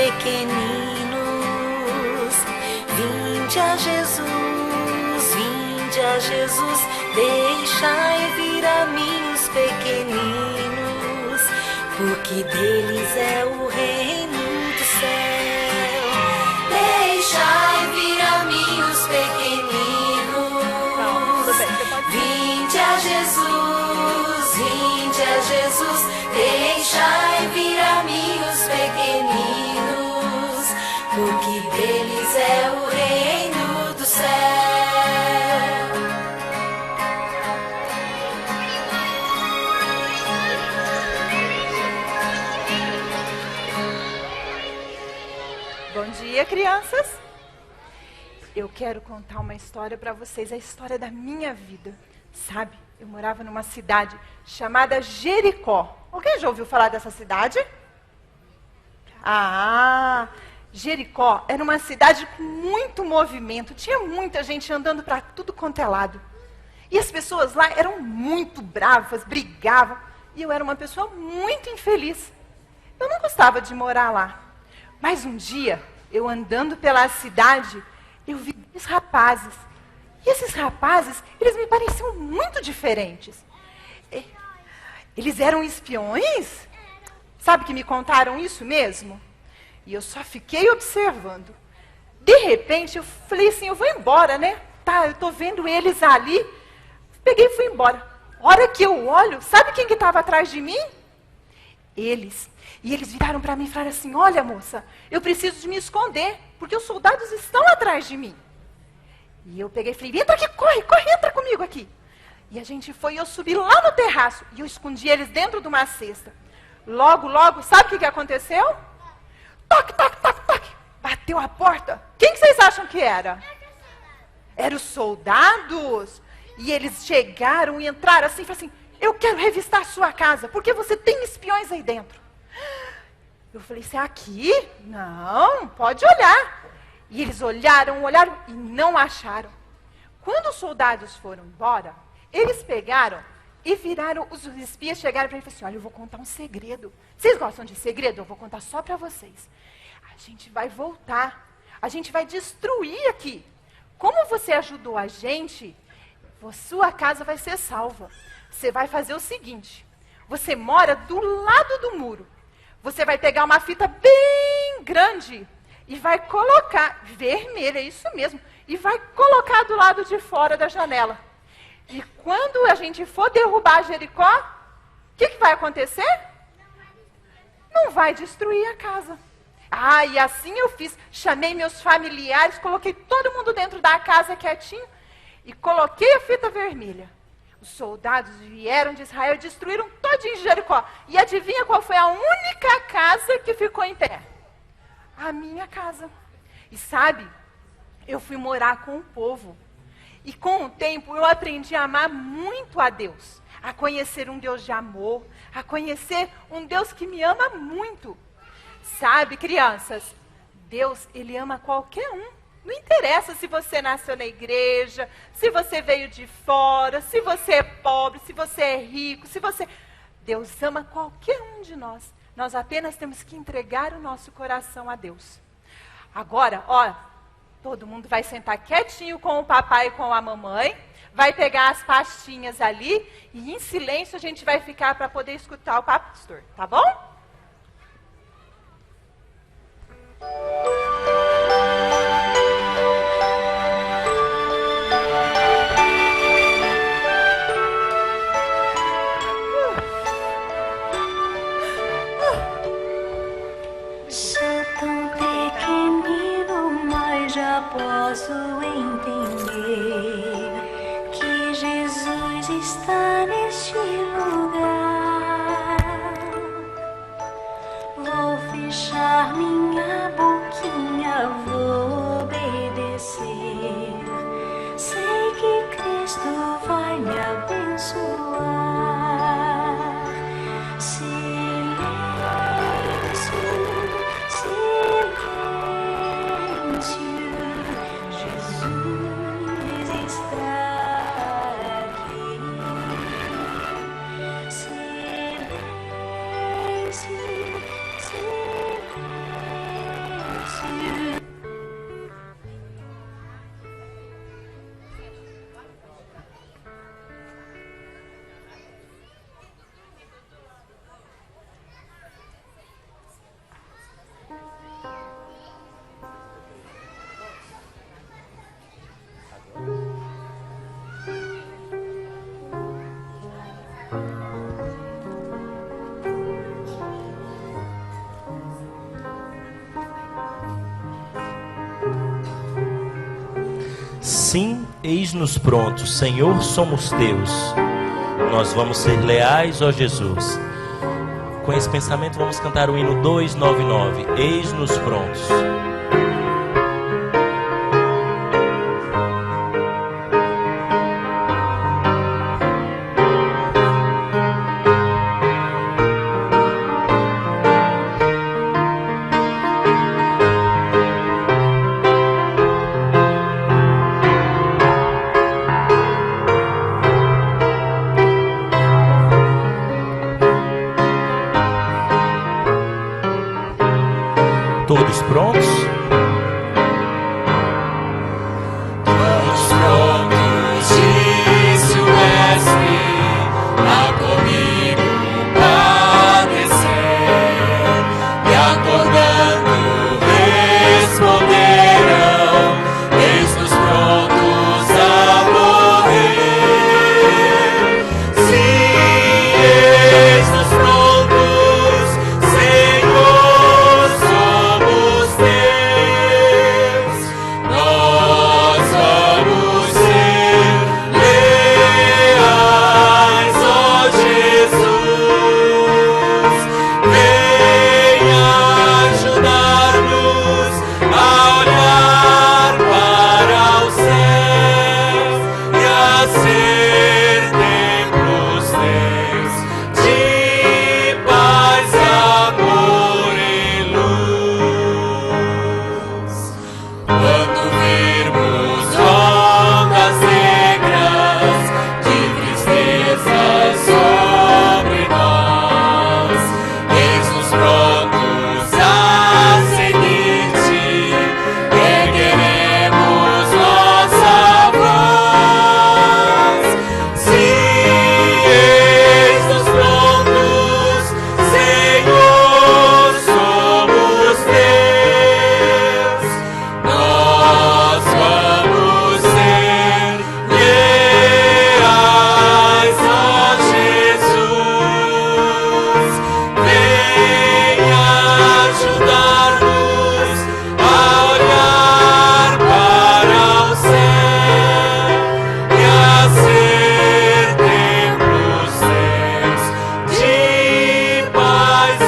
pequeninos. Vinde a Jesus, deixai vir a mim os pequeninos, porque deles é o reino do céu. Deixai vir a mim os pequeninos. Vinde a Jesus, deixai vir a mim os pequeninos, porque deles é o reino do céu. Bom dia, crianças. Eu quero contar uma história para vocês, a história da minha vida. Sabe, eu morava numa cidade chamada Jericó. Alguém já ouviu falar dessa cidade? Jericó era uma cidade com muito movimento. Tinha muita gente andando para tudo quanto é lado. E as pessoas lá eram muito bravas, brigavam. E eu era uma pessoa muito infeliz. Eu não gostava de morar lá. Mas um dia, eu andando pela cidade, eu vi dois rapazes. E esses rapazes, eles me pareciam muito diferentes. Eles eram espiões? Sabe que me contaram isso mesmo? E eu só fiquei observando. De repente, eu falei assim, eu vou embora, né? Tá, eu tô vendo eles ali. Peguei e fui embora. Hora que eu olho, sabe quem que estava atrás de mim? Eles. E eles viraram para mim e falaram assim, olha moça, eu preciso de me esconder, porque os soldados estão atrás de mim. E eu peguei e falei, entra aqui, corre, entra comigo aqui. E a gente foi, eu subi lá no terraço, e eu escondi eles dentro de uma cesta. Logo, sabe o que aconteceu? Toque, toque, toque, toque. Bateu a porta. Quem que vocês acham que era? Eram os soldados. E eles chegaram e entraram assim, falaram assim, eu quero revistar a sua casa, porque você tem espiões aí dentro. Eu falei, você é aqui? Não, pode olhar. E eles olharam e não acharam. Quando os soldados foram embora, eles pegaram e viraram, os espias chegaram para mim e falaram assim, olha, eu vou contar um segredo. Vocês gostam de segredo? Eu vou contar só para vocês. A gente vai voltar, a gente vai destruir aqui. Como você ajudou a gente, sua casa vai ser salva. Você vai fazer o seguinte, você mora do lado do muro. Você vai pegar uma fita bem grande e vai colocar, vermelha, isso mesmo, e vai colocar do lado de fora da janela. E quando a gente for derrubar Jericó, o que vai acontecer? Não vai destruir a casa. E assim eu fiz. Chamei meus familiares, coloquei todo mundo dentro da casa quietinho e coloquei a fita vermelha. Os soldados vieram de Israel e destruíram todinho Jericó. E adivinha qual foi a única casa que ficou em pé? A minha casa. E sabe, eu fui morar com o povo. E com o tempo eu aprendi a amar muito a Deus. A conhecer um Deus de amor. A conhecer um Deus que me ama muito. Sabe, crianças, Deus, Ele ama qualquer um. Não interessa se você nasceu na igreja, se você veio de fora, se você é pobre, se você é rico, Deus ama qualquer um de nós. Nós apenas temos que entregar o nosso coração a Deus. Agora, todo mundo vai sentar quietinho com o papai e com a mamãe, vai pegar as pastinhas ali e em silêncio a gente vai ficar para poder escutar o pastor, tá bom? Posso entender que Jesus está neste lugar. Vou fechar minha boquinha Eis-nos prontos, Senhor, somos teus. Nós vamos ser leais, ó Jesus. Com esse pensamento vamos cantar o hino 299. Eis-nos prontos. Todos prontos? Todos prontos, disse o Mestre, a comigo padecer. E acordando responderão, eis-nos prontos a morrer. Sim, eis-nos prontos, Senhor, somos teus. Nós vamos ser leais, ó Jesus. Venha ajudar-nos a olhar para os céus e a ser templos teus de paz, amor e luz. Quando virmos ondas negras de tristeza sobre nós, eis-nos prontos a seguir-te, ergueremos nossa voz. Sim, eis-nos prontos, Senhor, somos teus. Nós vamos ser leais, ó Jesus. Venha ajudar-nos a olhar para o céu e a ser templos teus de paz,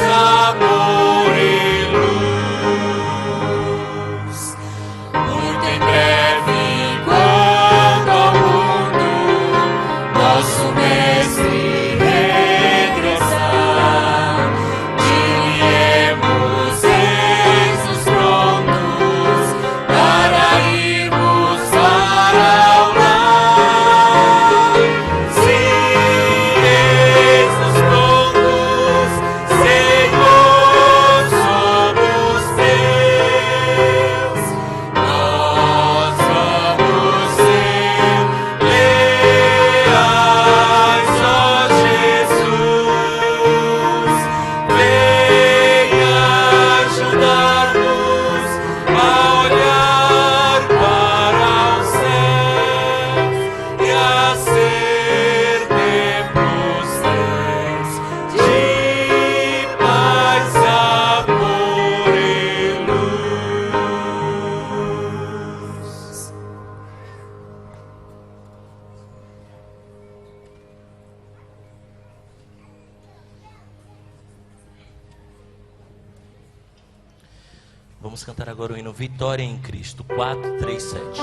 amor e luz. Muito em breve, quando ao mundo nosso Mestre regressar, diremos, eis-nos prontos para irmos para o lar. Sim, eis-nos prontos, Senhor, somos teus. Nós vamos ser leais, ó Jesus. Venha ajudar-nos a olhar para os céus e a ser templos teus de paz, amor e luz. Vamos cantar agora o hino Vitória em Cristo, 437.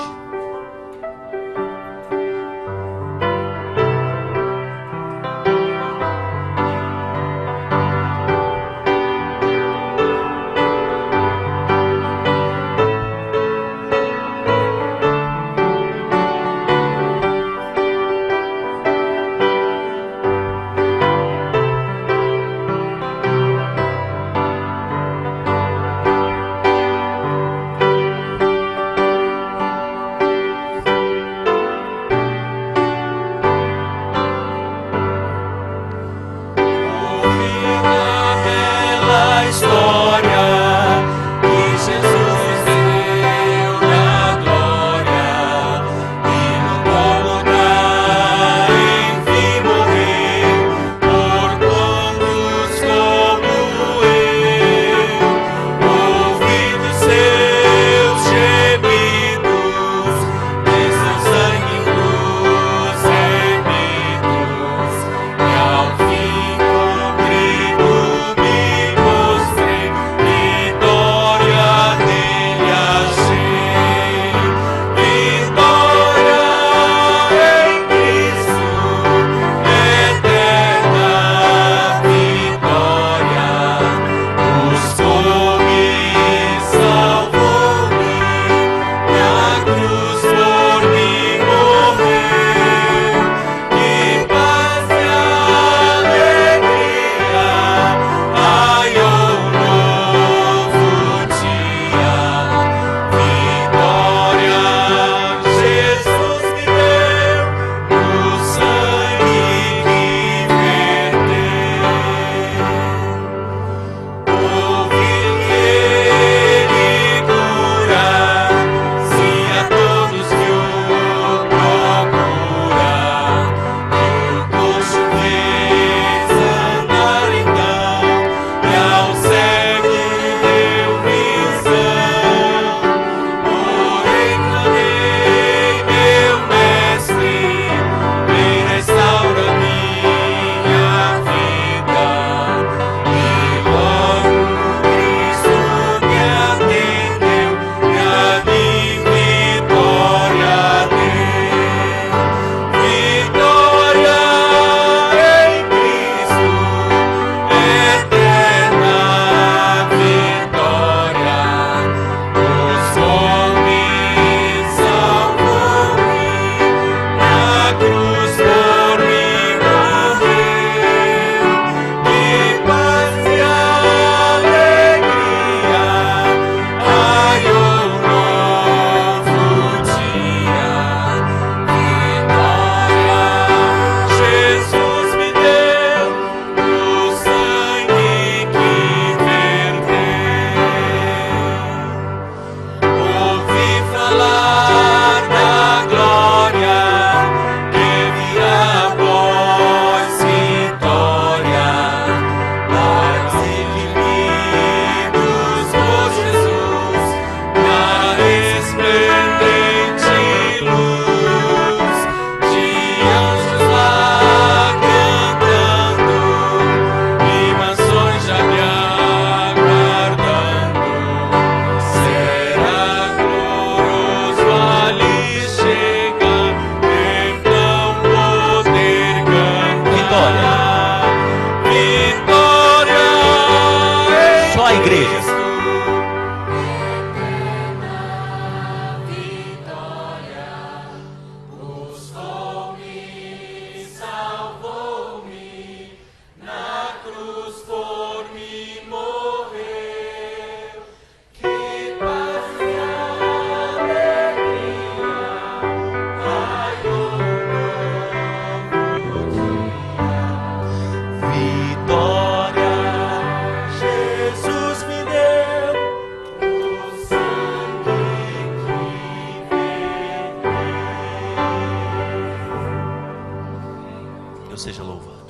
Deus seja louvado.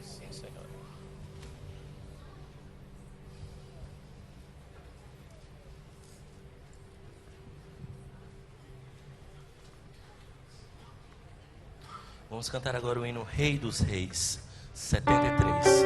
Sim, Senhor. Vamos cantar agora o hino Rei dos Reis, 73.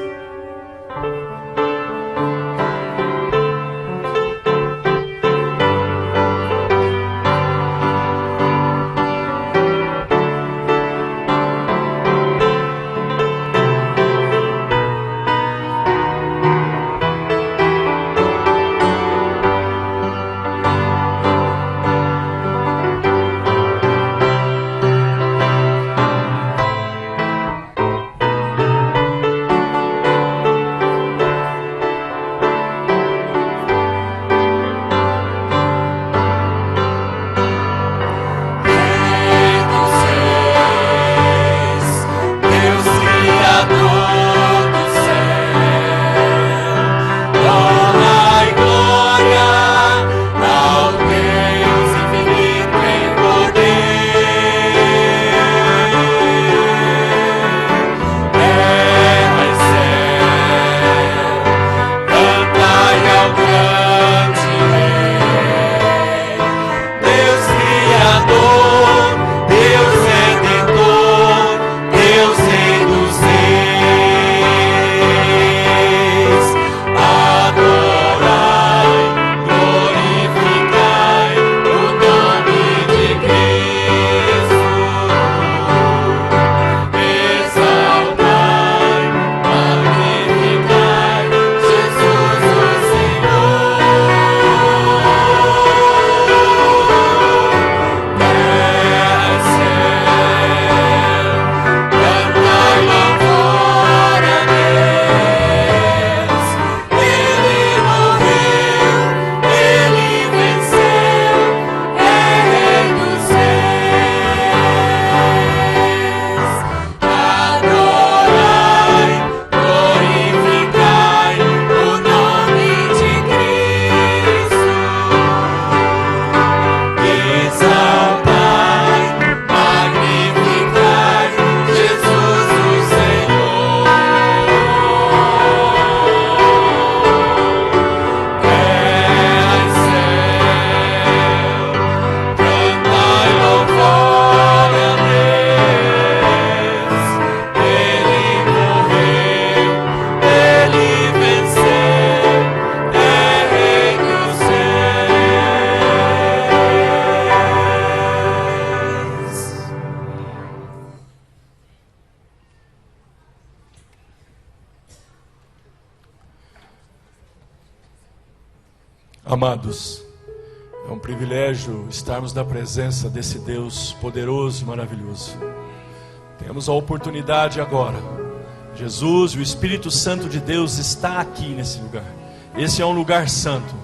Amados, é um privilégio estarmos na presença desse Deus poderoso e maravilhoso. Temos a oportunidade agora. Jesus, o Espírito Santo de Deus está aqui nesse lugar. Esse é um lugar santo.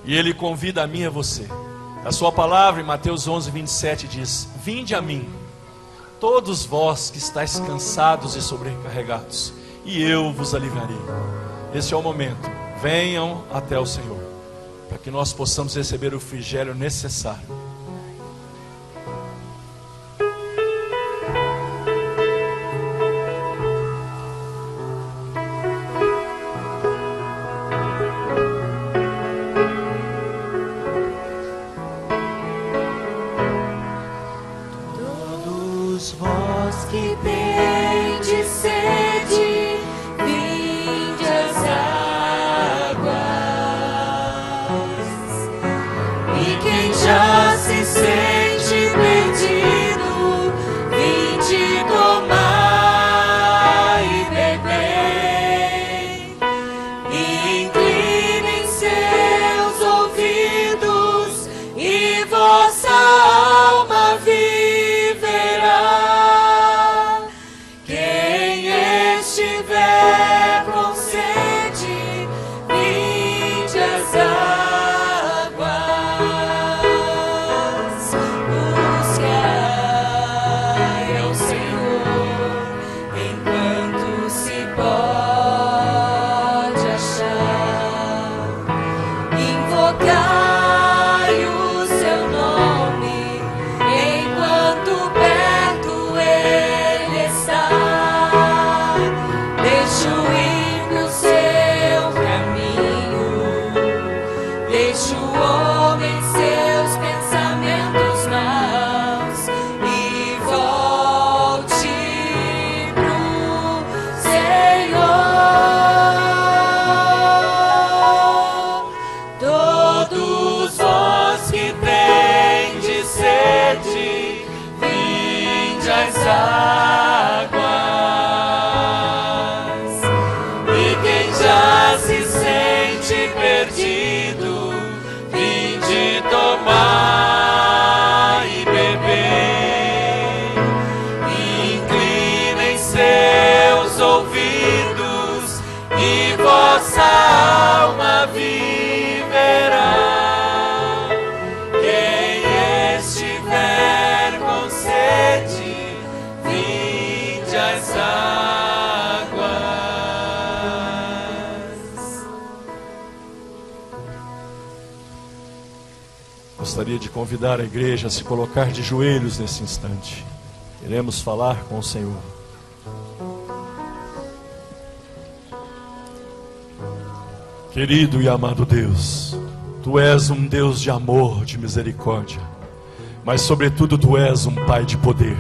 E Ele convida a mim e a você. A sua palavra em Mateus 11, 27 diz: Vinde a mim, todos vós que estáis cansados e sobrecarregados, e eu vos aliviarei. Esse é o momento. Venham até o Senhor, para que nós possamos receber o refrigério necessário. Todos vós que tendes sede, vinde às águas, e quem já homem seus pensamentos maus e volte pro Senhor. Todos vós que tendes sede, vinde às águas. E quem já se sente perdido, vinde tomar e beber. Inclinem seus ouvidos e vossa alma viverá. Quem estiver com sede, vinde às águas. Gostaria de convidar a igreja a se colocar de joelhos nesse instante. Queremos falar com o Senhor. Querido e amado Deus, Tu és um Deus de amor, de misericórdia, mas sobretudo Tu és um Pai de poder.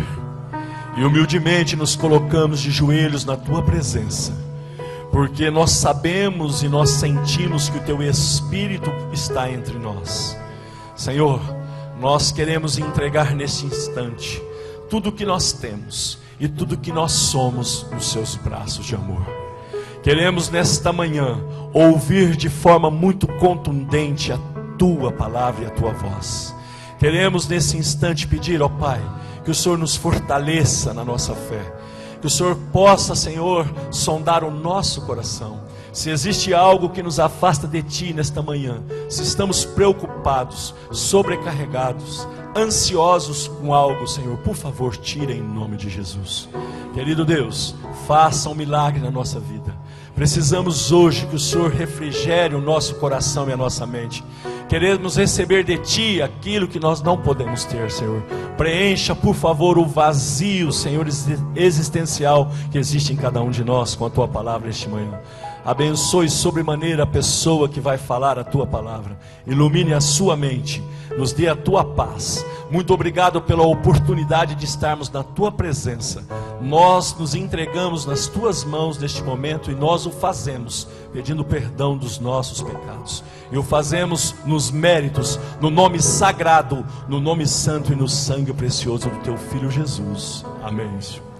E humildemente nos colocamos de joelhos na Tua presença, porque nós sabemos e nós sentimos que o Teu Espírito está entre nós. Senhor, nós queremos entregar nesse instante tudo o que nós temos e tudo o que nós somos nos Seus braços de amor. Queremos nesta manhã ouvir de forma muito contundente a Tua palavra e a Tua voz. Queremos nesse instante pedir, ó Pai, que o Senhor nos fortaleça na nossa fé, que o Senhor possa, Senhor, sondar o nosso coração. Se existe algo que nos afasta de Ti nesta manhã, se estamos preocupados, sobrecarregados, ansiosos com algo, Senhor, por favor, tira em nome de Jesus. Querido Deus, faça um milagre na nossa vida. Precisamos hoje que o Senhor refrigere o nosso coração e a nossa mente. Queremos receber de Ti aquilo que nós não podemos ter, Senhor. Preencha, por favor, o vazio, Senhor, existencial que existe em cada um de nós com a Tua palavra este manhã. Abençoe sobremaneira a pessoa que vai falar a Tua palavra. Ilumine a sua mente, nos dê a Tua paz. Muito obrigado pela oportunidade de estarmos na Tua presença. Nós nos entregamos nas Tuas mãos neste momento e nós o fazemos pedindo perdão dos nossos pecados. E o fazemos nos méritos, no nome sagrado, no nome santo e no sangue precioso do Teu Filho Jesus. Amém, Senhor.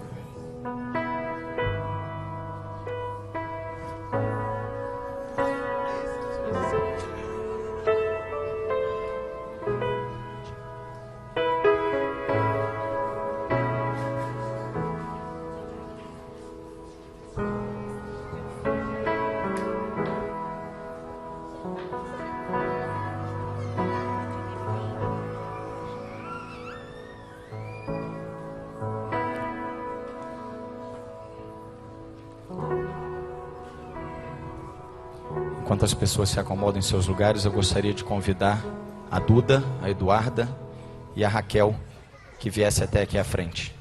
Enquanto as pessoas se acomodam em seus lugares, eu gostaria de convidar a Duda, a Eduarda e a Raquel que viesse até aqui à frente.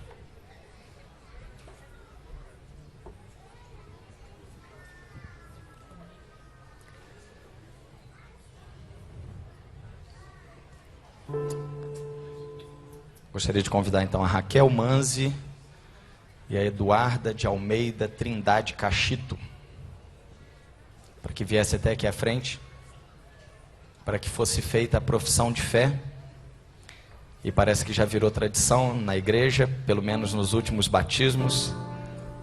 Gostaria de convidar então a Raquel Manzi e a Eduarda de Almeida Trindade Cachito, para que viesse até aqui à frente, para que fosse feita a profissão de fé. E parece que já virou tradição na igreja, pelo menos nos últimos batismos,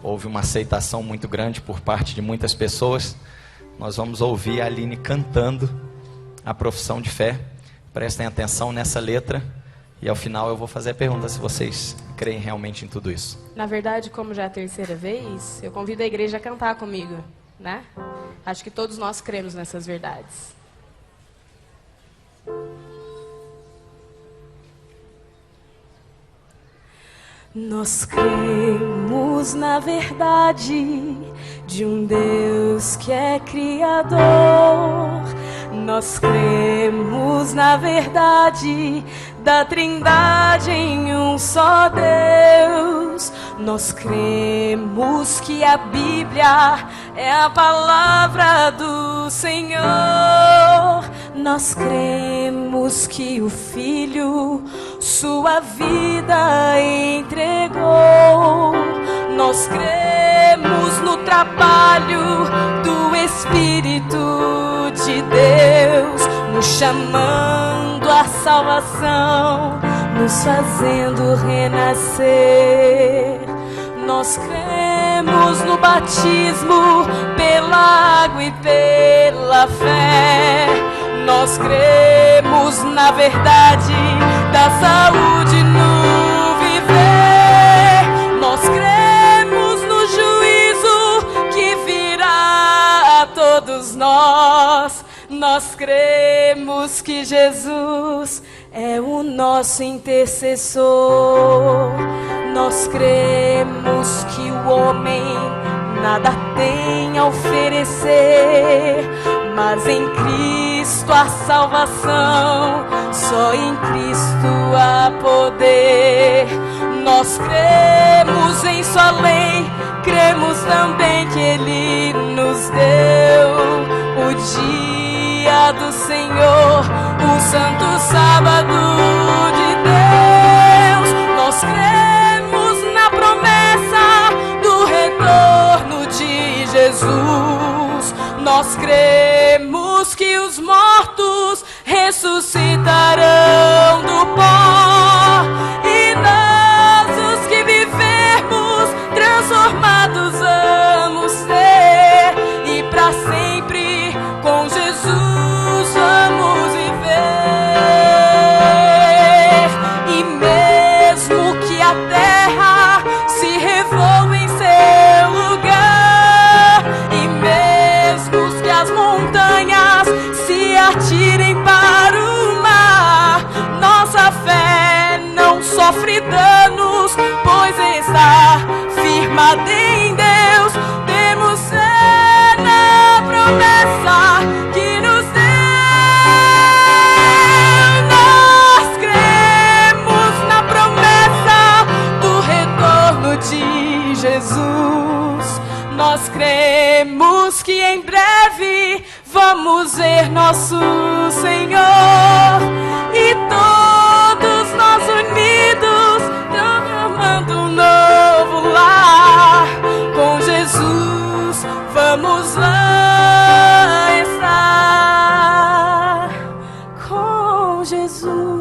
houve uma aceitação muito grande por parte de muitas pessoas. Nós vamos ouvir a Aline cantando a profissão de fé. Prestem atenção nessa letra e ao final eu vou fazer a pergunta se vocês creem realmente em tudo isso. Na verdade, como já é a terceira vez, eu convido a igreja a cantar comigo, né? Acho que todos nós cremos nessas verdades. Nós cremos na verdade de um Deus que é Criador. Nós cremos na verdade da Trindade em um só Deus. Nós cremos que a Bíblia é a palavra do Senhor. Nós cremos que o Filho sua vida entregou. Nós cremos no trabalho do Espírito de Deus, nos chamando à salvação, nos fazendo renascer. Nós cremos no batismo pela água e pela fé. Nós cremos na verdade da saúde no viver. Nós cremos no juízo que virá a todos nós. Nós cremos que Jesus é o nosso intercessor. Nós cremos que o homem nada tem a oferecer, mas em Cristo a salvação, só em Cristo há poder. Nós cremos em sua lei, cremos também que Ele nos deu o dia do Senhor, o santo sábado de Deus. Nós cremos na promessa do retorno de Jesus. Nós cremos que os mortos ressuscitarão do pó, e nós, os que vivermos, transformados vamos ser, e para sempre com Jesus vamos viver. E mesmo que a terra se revolva em seu lugar, e mesmo que as montanhas se atirem para o mar, nossa fé não sofre danos, pois está firmada em Deus. Temos fé na promessa que nos deu. Nós cremos na promessa do retorno de Jesus. Nós cremos que em breve vamos ver nosso Senhor, e todos nós unidos transformando um novo lar. Com Jesus vamos lá estar. Com Jesus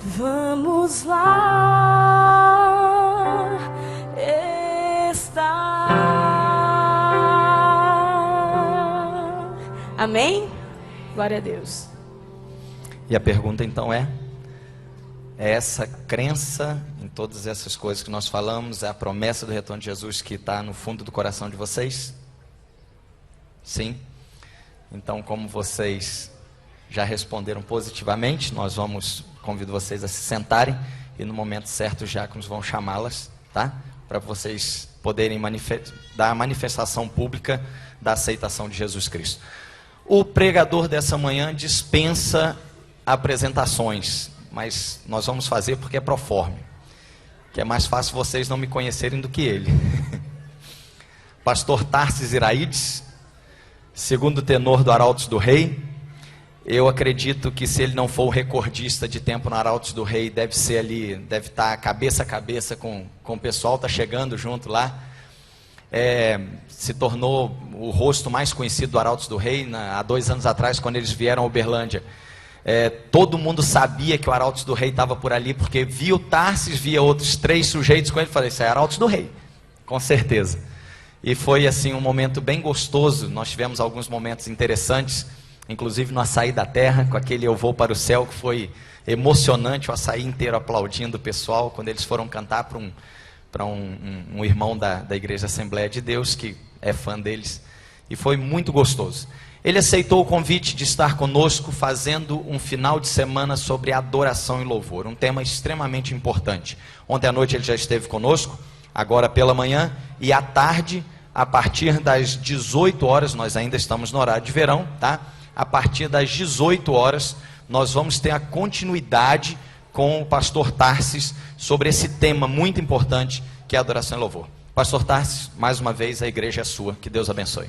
vamos lá estar. Amém? Glória a Deus. E a pergunta então é essa crença em todas essas coisas que nós falamos, é a promessa do retorno de Jesus que está no fundo do coração de vocês? Sim? Então, como vocês já responderam positivamente, nós convido vocês a se sentarem, e no momento certo os diáconos vão chamá-las, tá? Para vocês poderem dar a manifestação pública da aceitação de Jesus Cristo. O pregador dessa manhã dispensa apresentações, mas nós vamos fazer porque é proforme, que é mais fácil vocês não me conhecerem do que ele. Pastor Tarsis Iraídes, segundo tenor do Arautos do Rei. Eu acredito que se ele não for o recordista de tempo no Arautos do Rei, deve estar cabeça a cabeça com o pessoal, está chegando junto lá. Se tornou o rosto mais conhecido do Arautos do Rei, há 2 anos atrás, quando eles vieram a Uberlândia. Todo mundo sabia que o Arautos do Rei estava por ali, porque via o Tarsis, via outros 3 sujeitos com ele, falei, isso é Arautos do Rei, com certeza. E foi assim um momento bem gostoso. Nós tivemos alguns momentos interessantes, inclusive no Açaí da Terra, com aquele Eu Vou para o Céu, que foi emocionante, o Açaí inteiro aplaudindo o pessoal, quando eles foram cantar para um irmão da Igreja Assembleia de Deus, que é fã deles, e foi muito gostoso. Ele aceitou o convite de estar conosco, fazendo um final de semana sobre adoração e louvor, um tema extremamente importante. Ontem à noite ele já esteve conosco, agora pela manhã, e à tarde, a partir das 18 horas, nós ainda estamos no horário de verão, tá? A partir das 18 horas, nós vamos ter a continuidade com o pastor Tarsis sobre esse tema muito importante, que é adoração e louvor. Pastor Tarsis, mais uma vez a igreja é sua, que Deus abençoe.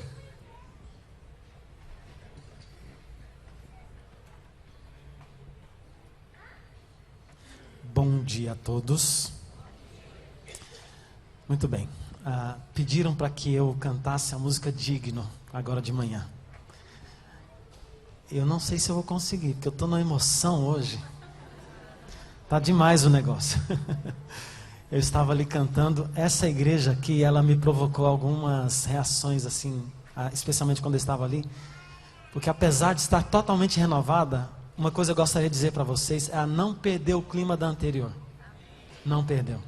Bom dia a todos. Muito bem. Pediram para que eu cantasse a música Digno, agora de manhã. Eu não sei se eu vou conseguir, porque eu estou numa emoção hoje. Tá demais o negócio. Eu estava ali cantando. Essa igreja aqui, ela me provocou algumas reações, assim, especialmente quando eu estava ali. Porque apesar de estar totalmente renovada, uma coisa eu gostaria de dizer para vocês é a não perder o clima da anterior. Não perdeu.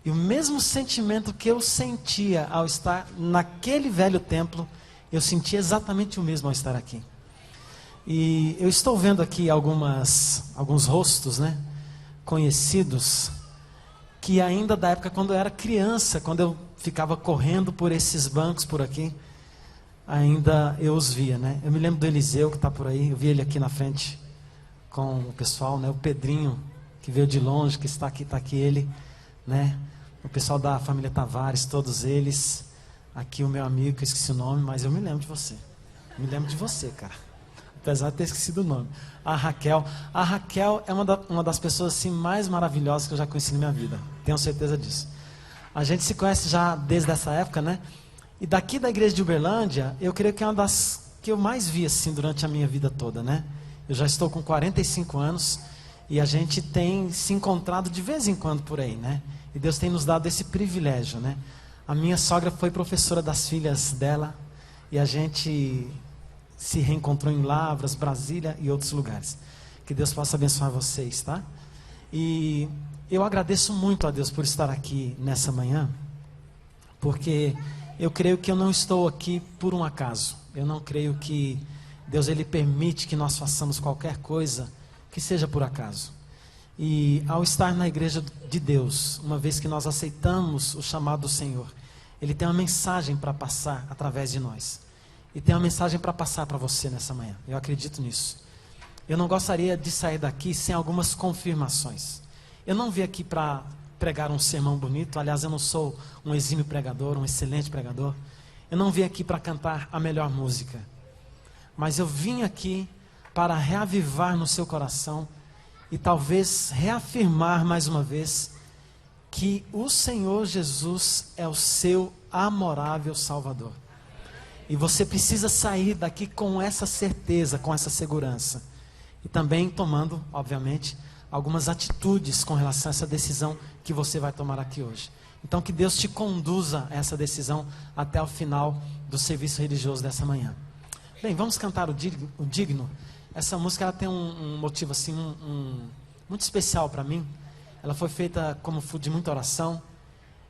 E o mesmo sentimento que eu sentia ao estar naquele velho templo, eu senti exatamente o mesmo ao estar aqui. E eu estou vendo aqui alguns rostos, né, conhecidos, que ainda da época quando eu era criança, quando eu ficava correndo por esses bancos por aqui, ainda eu os via, né? Eu me lembro do Eliseu que está por aí, eu vi ele aqui na frente com o pessoal, né? O Pedrinho, que veio de longe, que está aqui ele, né? O pessoal da família Tavares, todos eles. Aqui o meu amigo, que eu esqueci o nome, mas eu me lembro de você. Me lembro de você, cara. Apesar de ter esquecido o nome. A Raquel é uma das pessoas assim, mais maravilhosas que eu já conheci na minha vida. Tenho certeza disso. A gente se conhece já desde essa época, né? E daqui da igreja de Uberlândia, eu creio que é uma das que eu mais vi assim durante a minha vida toda, né? Eu já estou com 45 anos e a gente tem se encontrado de vez em quando por aí, né? E Deus tem nos dado esse privilégio, né? A minha sogra foi professora das filhas dela e a gente se reencontrou em Lavras, Brasília e outros lugares. Que Deus possa abençoar vocês, tá? E eu agradeço muito a Deus por estar aqui nessa manhã, porque eu creio que eu não estou aqui por um acaso. Eu não creio que Deus ele permite que nós façamos qualquer coisa que seja por acaso. E ao estar na igreja de Deus, uma vez que nós aceitamos o chamado do Senhor, Ele tem uma mensagem para passar através de nós. E tem uma mensagem para passar para você nessa manhã. Eu acredito nisso. Eu não gostaria de sair daqui sem algumas confirmações. Eu não vim aqui para pregar um sermão bonito. Aliás, eu não sou um exímio pregador, um excelente pregador. Eu não vim aqui para cantar a melhor música. Mas eu vim aqui para reavivar no seu coração e talvez reafirmar mais uma vez que o Senhor Jesus é o seu amorável Salvador. E você precisa sair daqui com essa certeza, com essa segurança. E também tomando, obviamente, algumas atitudes com relação a essa decisão que você vai tomar aqui hoje. Então que Deus te conduza a essa decisão até o final do serviço religioso dessa manhã. Bem, vamos cantar o Digno. Essa música ela tem um motivo assim, muito especial para mim. Ela foi feita como fruto de muita oração.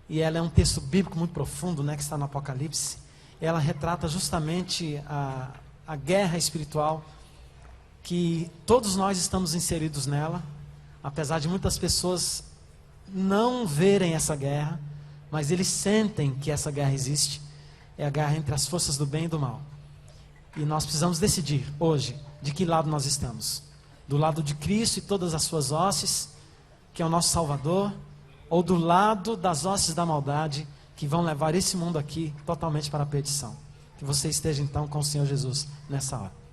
E ela é um texto bíblico muito profundo, né, que está no Apocalipse. Ela retrata justamente a guerra espiritual que todos nós estamos inseridos nela. Apesar de muitas pessoas não verem essa guerra, mas eles sentem que essa guerra existe. É a guerra entre as forças do bem e do mal. E nós precisamos decidir hoje de que lado nós estamos. Do lado de Cristo e todas as suas hostes, que é o nosso Salvador, ou do lado das hostes da maldade, que vão levar esse mundo aqui totalmente para a perdição. Que você esteja então com o Senhor Jesus nessa hora.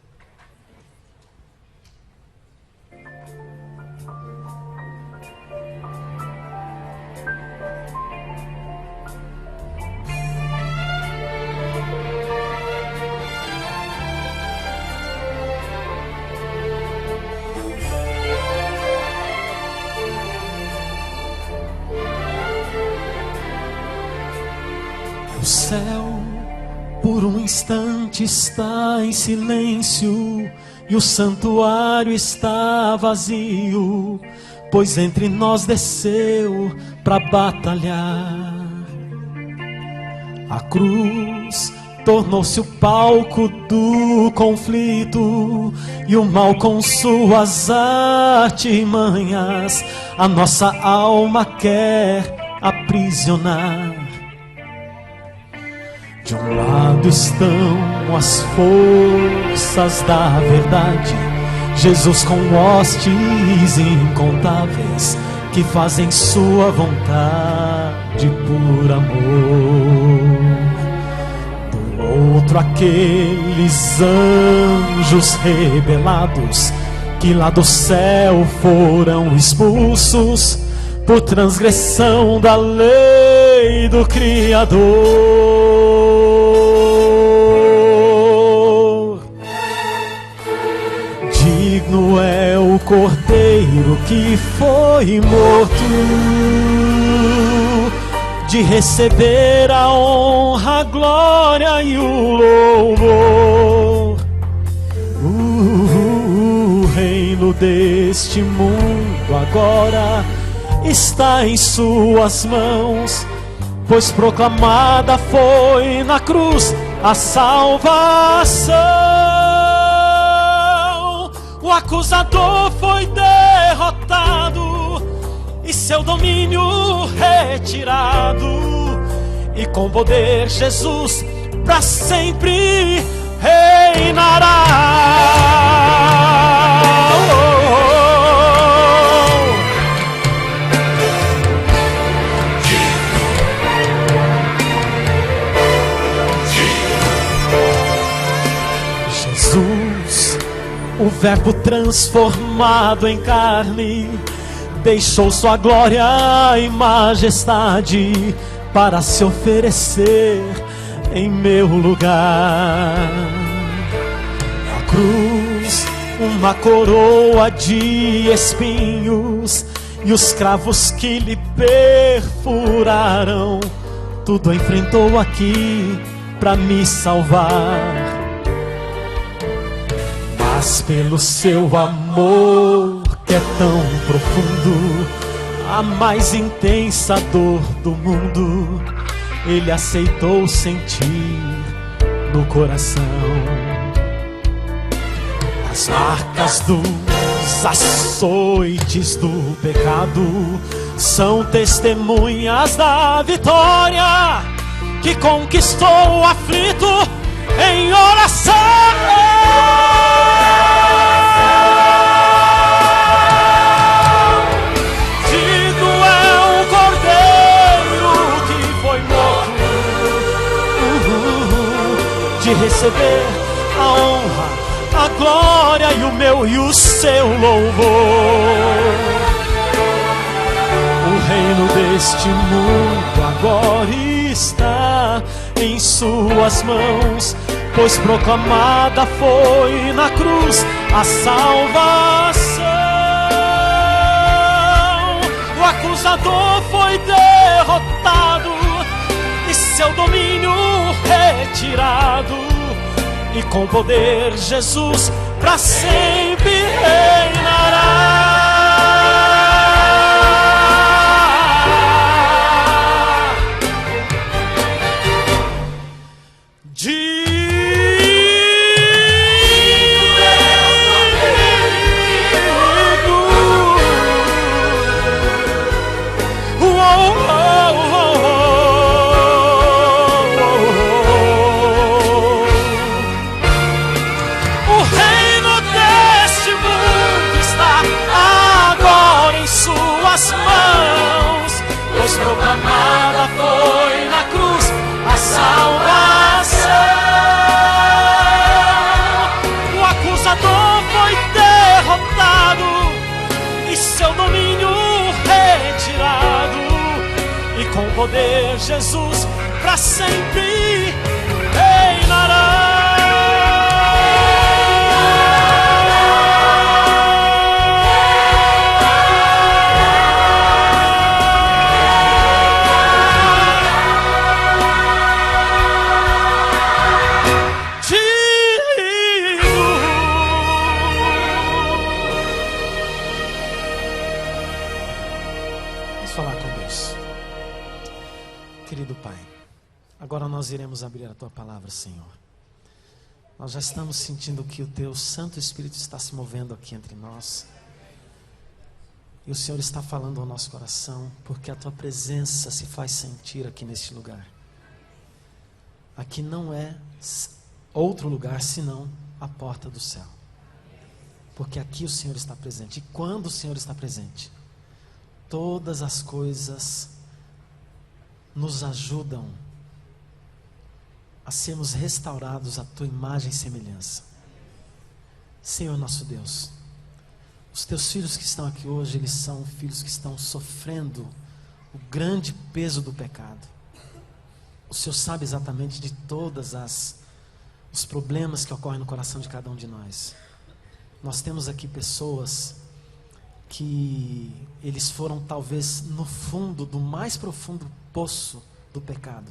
O céu, por um instante, está em silêncio e o santuário está vazio, pois entre nós desceu para batalhar. A cruz tornou-se o palco do conflito e o mal com suas artimanhas a nossa alma quer aprisionar. De um lado estão as forças da verdade, Jesus com hostes incontáveis que fazem sua vontade por amor. Do outro aqueles anjos rebelados que lá do céu foram expulsos por transgressão da lei do Criador. Digno é o Cordeiro que foi morto de receber a honra, a glória e o louvor. O reino deste mundo agora está em suas mãos, pois proclamada foi na cruz a salvação. O acusador foi derrotado e seu domínio retirado, e com poder Jesus para sempre reinará. Jesus, o Verbo transformado em carne, deixou sua glória e majestade para se oferecer em meu lugar. Na cruz, uma coroa de espinhos e os cravos que lhe perfuraram, tudo enfrentou aqui para me salvar. Mas pelo seu amor que é tão profundo, a mais intensa dor do mundo, ele aceitou sentir no coração. As marcas dos açoites do pecado são testemunhas da vitória que conquistou o aflito em oração. De receber a honra, a glória e o meu e o seu louvor. O reino deste mundo agora está em suas mãos, pois proclamada foi na cruz a salvação. O acusador foi derrotado e seu domínio retirado, e com poder Jesus para sempre reinará. Proclamada foi na cruz a salvação. O acusador foi derrotado e seu domínio retirado, e com poder Jesus para sempre reinará. Querido Pai, agora nós iremos abrir a Tua palavra, Senhor. Nós já estamos sentindo que o Teu Santo Espírito está se movendo aqui entre nós. E o Senhor está falando ao nosso coração, porque a Tua presença se faz sentir aqui neste lugar. Aqui não é outro lugar senão a porta do céu. Porque aqui o Senhor está presente. E quando o Senhor está presente, todas as coisas nos ajudam a sermos restaurados à Tua imagem e semelhança. Senhor nosso Deus, Os teus filhos que estão aqui hoje, eles são filhos que estão sofrendo o grande peso do pecado. O Senhor sabe exatamente de todas os problemas que ocorrem no coração de cada um de nós. Nós temos aqui pessoas que eles foram talvez no fundo do mais profundo poço do pecado.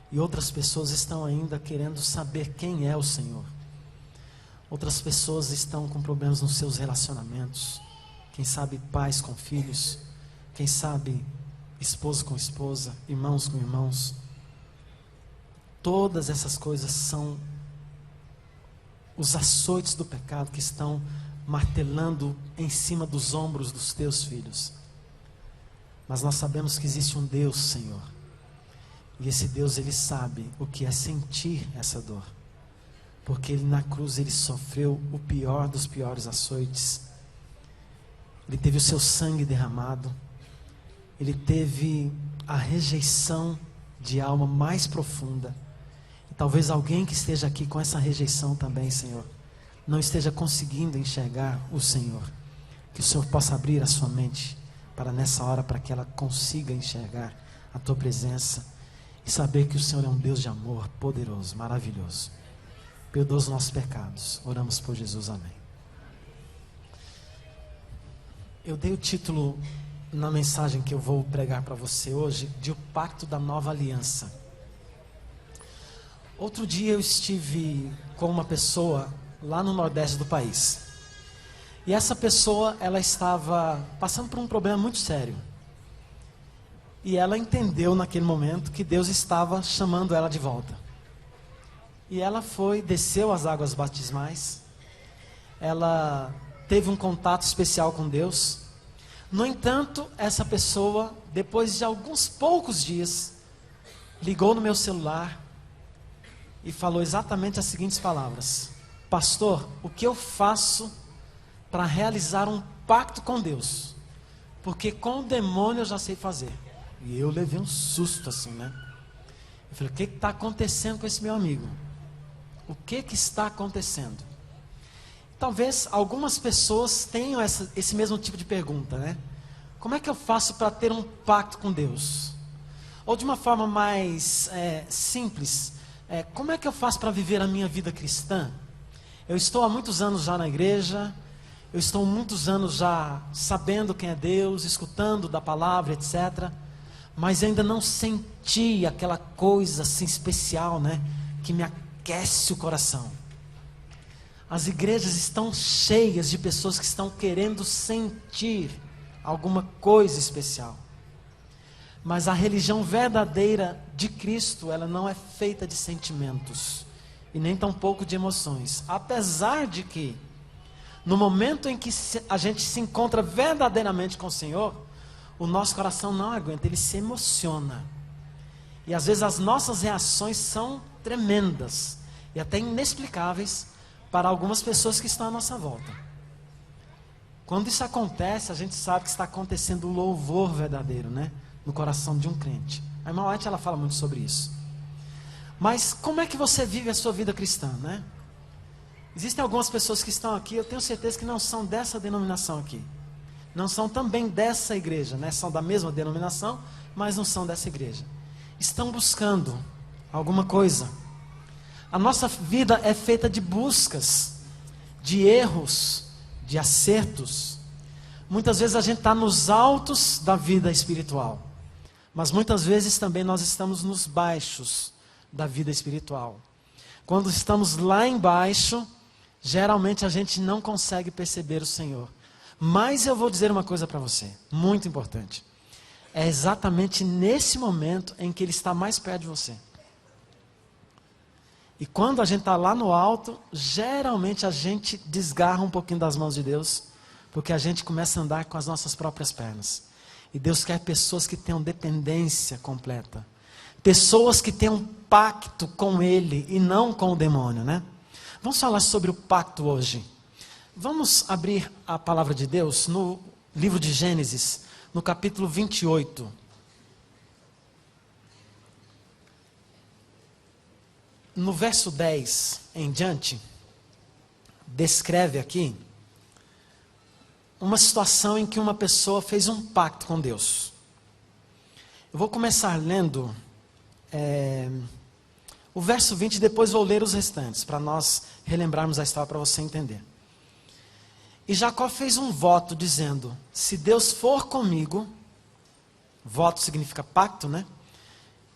E outras pessoas estão ainda querendo saber quem é o Senhor. Outras pessoas estão com problemas nos seus relacionamentos. Quem sabe pais com filhos. Quem sabe esposo com esposa, irmãos com irmãos. Todas essas coisas são os açoites do pecado que estão martelando em cima dos ombros dos teus filhos. Mas nós sabemos que existe um Deus, Senhor. E esse Deus, Ele sabe o que é sentir essa dor. Porque Ele na cruz, Ele sofreu o pior dos piores açoites. Ele teve o seu sangue derramado. Ele teve a rejeição de alma mais profunda. E talvez alguém que esteja aqui com essa rejeição também, Senhor, não esteja conseguindo enxergar o Senhor. Que o Senhor possa abrir a sua mente para nessa hora, para que ela consiga enxergar a Tua presença e saber que o Senhor é um Deus de amor poderoso, maravilhoso. Perdoa os nossos pecados. Oramos por Jesus, amém. Eu dei o título na mensagem que eu vou pregar para você hoje, de O Pacto da Nova Aliança. Outro dia eu estive com uma pessoa lá no nordeste do país. E essa pessoa, ela estava passando por um problema muito sério. E ela entendeu naquele momento que Deus estava chamando ela de volta. E ela desceu as águas batismais. Ela teve um contato especial com Deus. No entanto, essa pessoa, depois de alguns poucos dias, ligou no meu celular e falou exatamente as seguintes palavras: pastor, o que eu faço para realizar um pacto com Deus? Porque com o demônio eu já sei fazer. E eu levei um susto assim, né? Eu falei, o que está acontecendo com esse meu amigo? O que está acontecendo? Talvez algumas pessoas tenham esse mesmo tipo de pergunta, né? Como é que eu faço para ter um pacto com Deus? Ou de uma forma mais simples, como é que eu faço para viver a minha vida cristã? Eu estou há muitos anos já na igreja, eu estou há muitos anos já sabendo quem é Deus, escutando da palavra, etc. Mas ainda não senti aquela coisa assim especial, né? Que me aquece o coração. As igrejas estão cheias de pessoas que estão querendo sentir alguma coisa especial. Mas a religião verdadeira de Cristo, ela não é feita de sentimentos e nem tampouco de emoções. Apesar de que, no momento em que a gente se encontra verdadeiramente com o Senhor, o nosso coração não aguenta, ele se emociona. E às vezes as nossas reações são tremendas e até inexplicáveis para algumas pessoas que estão à nossa volta. Quando isso acontece, a gente sabe que está acontecendo o louvor verdadeiro, né? No coração de um crente. A irmã White, ela fala muito sobre isso. Mas como é que você vive a sua vida cristã, né? Existem algumas pessoas que estão aqui, eu tenho certeza que não são dessa denominação aqui. Não são também dessa igreja, né? São da mesma denominação, mas não são dessa igreja. Estão buscando alguma coisa. A nossa vida é feita de buscas, de erros, de acertos. Muitas vezes a gente está nos altos da vida espiritual, mas muitas vezes também nós estamos nos baixos da vida espiritual. Quando estamos lá embaixo, geralmente a gente não consegue perceber o Senhor. Mas eu vou dizer uma coisa para você, muito importante. É exatamente nesse momento em que Ele está mais perto de você. E quando a gente está lá no alto, geralmente a gente desgarra um pouquinho das mãos de Deus, porque a gente começa a andar com as nossas próprias pernas. E Deus quer pessoas que tenham dependência completa. Pessoas que tenham um pacto com Ele e não com o demônio, né? Vamos falar sobre o pacto hoje. Vamos abrir a palavra de Deus no livro de Gênesis, no capítulo 28. No verso 10 em diante, descreve aqui uma situação em que uma pessoa fez um pacto com Deus. Eu vou começar lendo o verso 20 e depois vou ler os restantes, para nós relembrarmos a história, para você entender. E Jacó fez um voto dizendo: se Deus for comigo, voto significa pacto, né?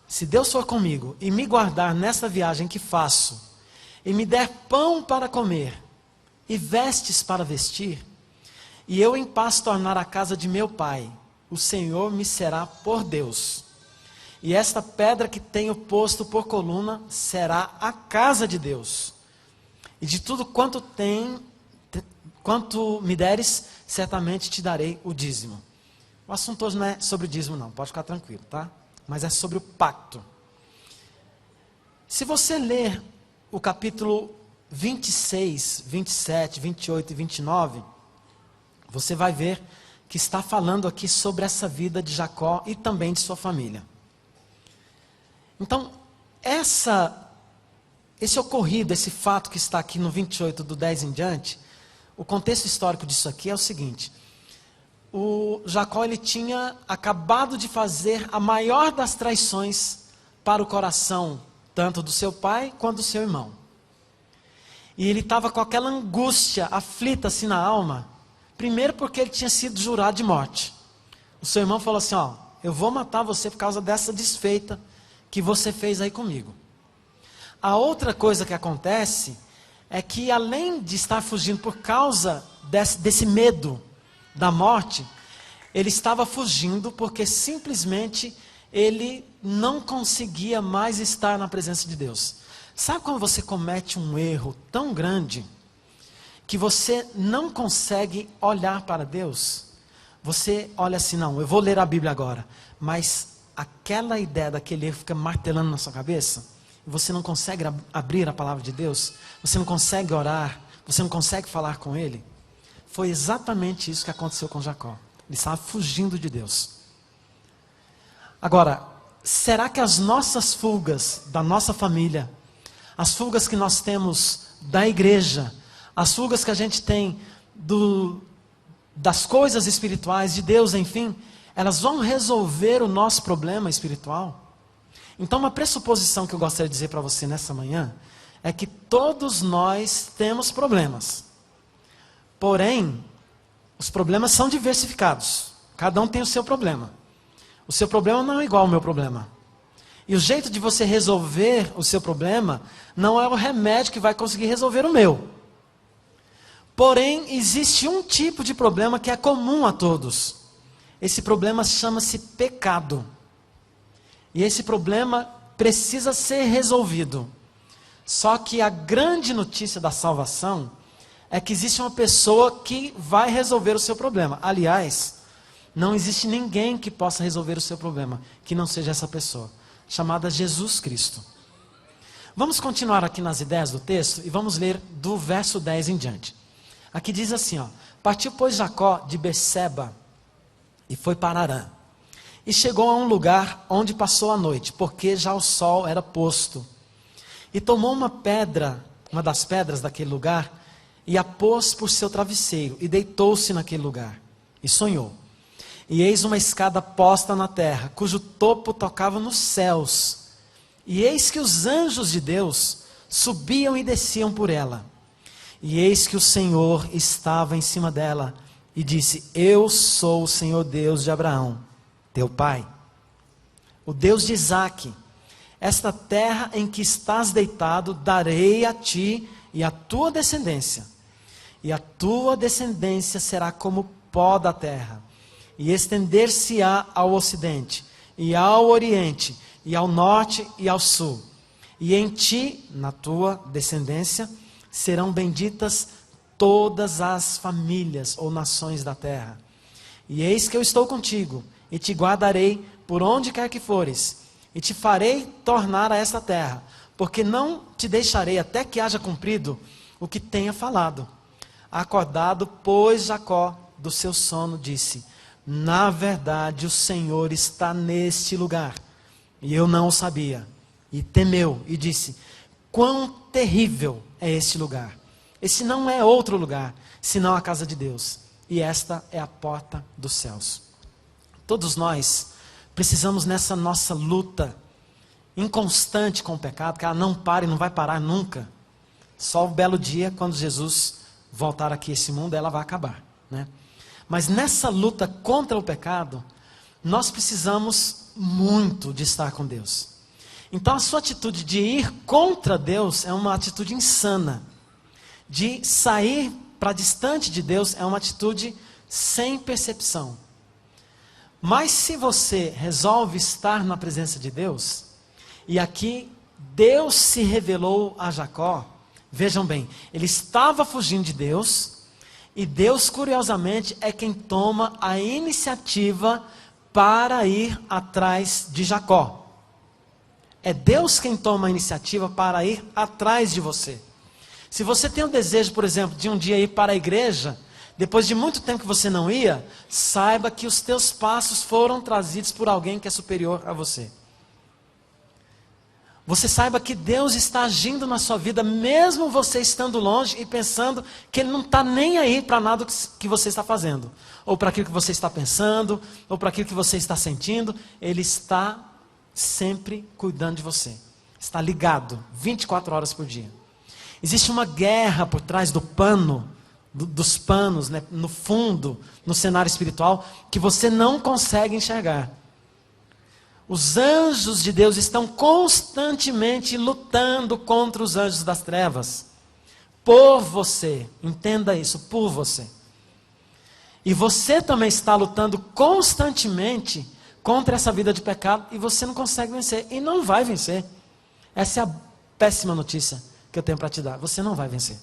Se Deus for comigo e me guardar nesta viagem que faço, e me der pão para comer, e vestes para vestir, e eu em paz tornar a casa de meu pai, o Senhor me será por Deus. E esta pedra que tenho posto por coluna será a casa de Deus. E de tudo quanto me deres, certamente te darei o dízimo. O assunto hoje não é sobre o dízimo não, pode ficar tranquilo, tá? Mas é sobre o pacto. Se você ler o capítulo 26, 27, 28 e 29, você vai ver que está falando aqui sobre essa vida de Jacó e também de sua família. Então, esse ocorrido, esse fato que está aqui no 28 do 10 em diante, o contexto histórico disso aqui é o seguinte: o Jacó, ele tinha acabado de fazer a maior das traições para o coração, tanto do seu pai quanto do seu irmão. E ele estava com aquela angústia, aflita assim na alma, primeiro porque ele tinha sido jurado de morte. O seu irmão falou assim: ó, eu vou matar você por causa dessa desfeita que você fez aí comigo. A outra coisa que acontece é que, além de estar fugindo por causa desse medo da morte, ele estava fugindo porque simplesmente ele não conseguia mais estar na presença de Deus. Sabe quando você comete um erro tão grande que você não consegue olhar para Deus? Você olha assim: não, eu vou ler a Bíblia agora, mas aquela ideia daquele erro fica martelando na sua cabeça, e você não consegue abrir a palavra de Deus, você não consegue orar, você não consegue falar com Ele. Foi exatamente isso que aconteceu com Jacó. Ele estava fugindo de Deus. Agora, será que as nossas fugas da nossa família, as fugas que nós temos da igreja, as fugas que a gente tem das coisas espirituais, de Deus, enfim, elas vão resolver o nosso problema espiritual? Então, uma pressuposição que eu gostaria de dizer para você nessa manhã é que todos nós temos problemas. Porém, os problemas são diversificados. Cada um tem o seu problema. O seu problema não é igual ao meu problema. E o jeito de você resolver o seu problema não é o remédio que vai conseguir resolver o meu. Porém, existe um tipo de problema que é comum a todos. Esse problema chama-se pecado. E esse problema precisa ser resolvido. Só que a grande notícia da salvação é que existe uma pessoa que vai resolver o seu problema. Aliás, não existe ninguém que possa resolver o seu problema que não seja essa pessoa, chamada Jesus Cristo. Vamos continuar aqui nas ideias do texto e vamos ler do verso 10 em diante. Aqui diz assim, ó: partiu, pois, Jacó de Beceba e foi para Harã. E chegou a um lugar onde passou a noite, porque já o sol era posto. E tomou uma pedra, uma das pedras daquele lugar, e a pôs por seu travesseiro, e deitou-se naquele lugar, e sonhou. E eis uma escada posta na terra, cujo topo tocava nos céus. E eis que os anjos de Deus subiam e desciam por ela. E eis que o Senhor estava em cima dela, e disse: eu sou o Senhor Deus de Abraão, teu pai, o Deus de Isaque. Esta terra em que estás deitado darei a ti e à tua descendência. E a tua descendência será como pó da terra, e estender-se-á ao ocidente, e ao oriente, e ao norte, e ao sul. E em ti, na tua descendência, serão benditas todas as famílias ou nações da terra. E eis que eu estou contigo, e te guardarei por onde quer que fores, e te farei tornar a esta terra, porque não te deixarei até que haja cumprido o que tenha falado. Acordado, pois, Jacó do seu sono, disse: na verdade o Senhor está neste lugar, e eu não o sabia. E temeu, e disse: quão terrível é este lugar! Esse não é outro lugar, senão a casa de Deus, e esta é a porta dos céus. Todos nós precisamos, nessa nossa luta inconstante com o pecado, que ela não para e não vai parar nunca. Só o belo dia, quando Jesus voltar aqui a esse mundo, ela vai acabar, né? Mas nessa luta contra o pecado, nós precisamos muito de estar com Deus. Então a sua atitude de ir contra Deus é uma atitude insana. De sair para distante de Deus é uma atitude sem percepção. Mas se você resolve estar na presença de Deus, e aqui Deus se revelou a Jacó, vejam bem, ele estava fugindo de Deus, e Deus, curiosamente, é quem toma a iniciativa para ir atrás de Jacó. É Deus quem toma a iniciativa para ir atrás de você. Se você tem o desejo, por exemplo, de um dia ir para a igreja, depois de muito tempo que você não ia, saiba que os teus passos foram trazidos por alguém que é superior a você. Você saiba que Deus está agindo na sua vida, mesmo você estando longe e pensando que Ele não está nem aí para nada que você está fazendo. Ou para aquilo que você está pensando, ou para aquilo que você está sentindo. Ele está sempre cuidando de você. Está ligado, 24 horas por dia. Existe uma guerra por trás do pano, dos panos, né, no fundo, no cenário espiritual, que você não consegue enxergar. Os anjos de Deus estão constantemente lutando contra os anjos das trevas. Por você. Entenda isso, por você. E você também está lutando constantemente contra essa vida de pecado e você não consegue vencer. E não vai vencer. Essa é a péssima notícia que eu tenho para te dar. Você não vai vencer.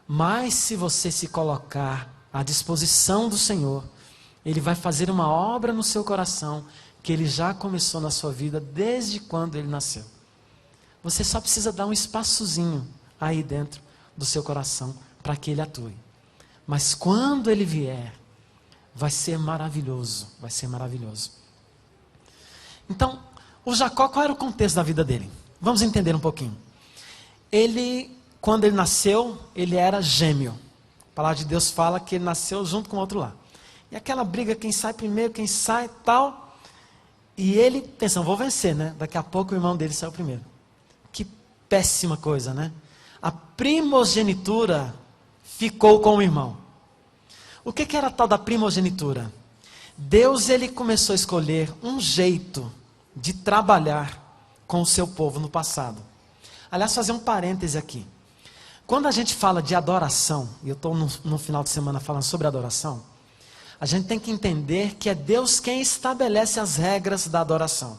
Mas se você se colocar à disposição do Senhor, Ele vai fazer uma obra no seu coração que Ele já começou na sua vida desde quando Ele nasceu. Você só precisa dar um espaçozinho aí dentro do seu coração para que Ele atue. Mas quando Ele vier, vai ser maravilhoso, vai ser maravilhoso. Então, o Jacó, qual era o contexto da vida dele? Vamos entender um pouquinho. Ele, quando ele nasceu, ele era gêmeo. A palavra de Deus fala que ele nasceu junto com o outro lá. E aquela briga, quem sai primeiro, quem sai, tal. E ele pensou, vou vencer, né? Daqui a pouco o irmão dele saiu primeiro. Que péssima coisa, né? A primogenitura ficou com o irmão. O que era a tal da primogenitura? Deus, ele começou a escolher um jeito de trabalhar com o seu povo no passado. Aliás, fazer um parêntese aqui. Quando a gente fala de adoração, e eu estou no final de semana falando sobre adoração, a gente tem que entender que é Deus quem estabelece as regras da adoração.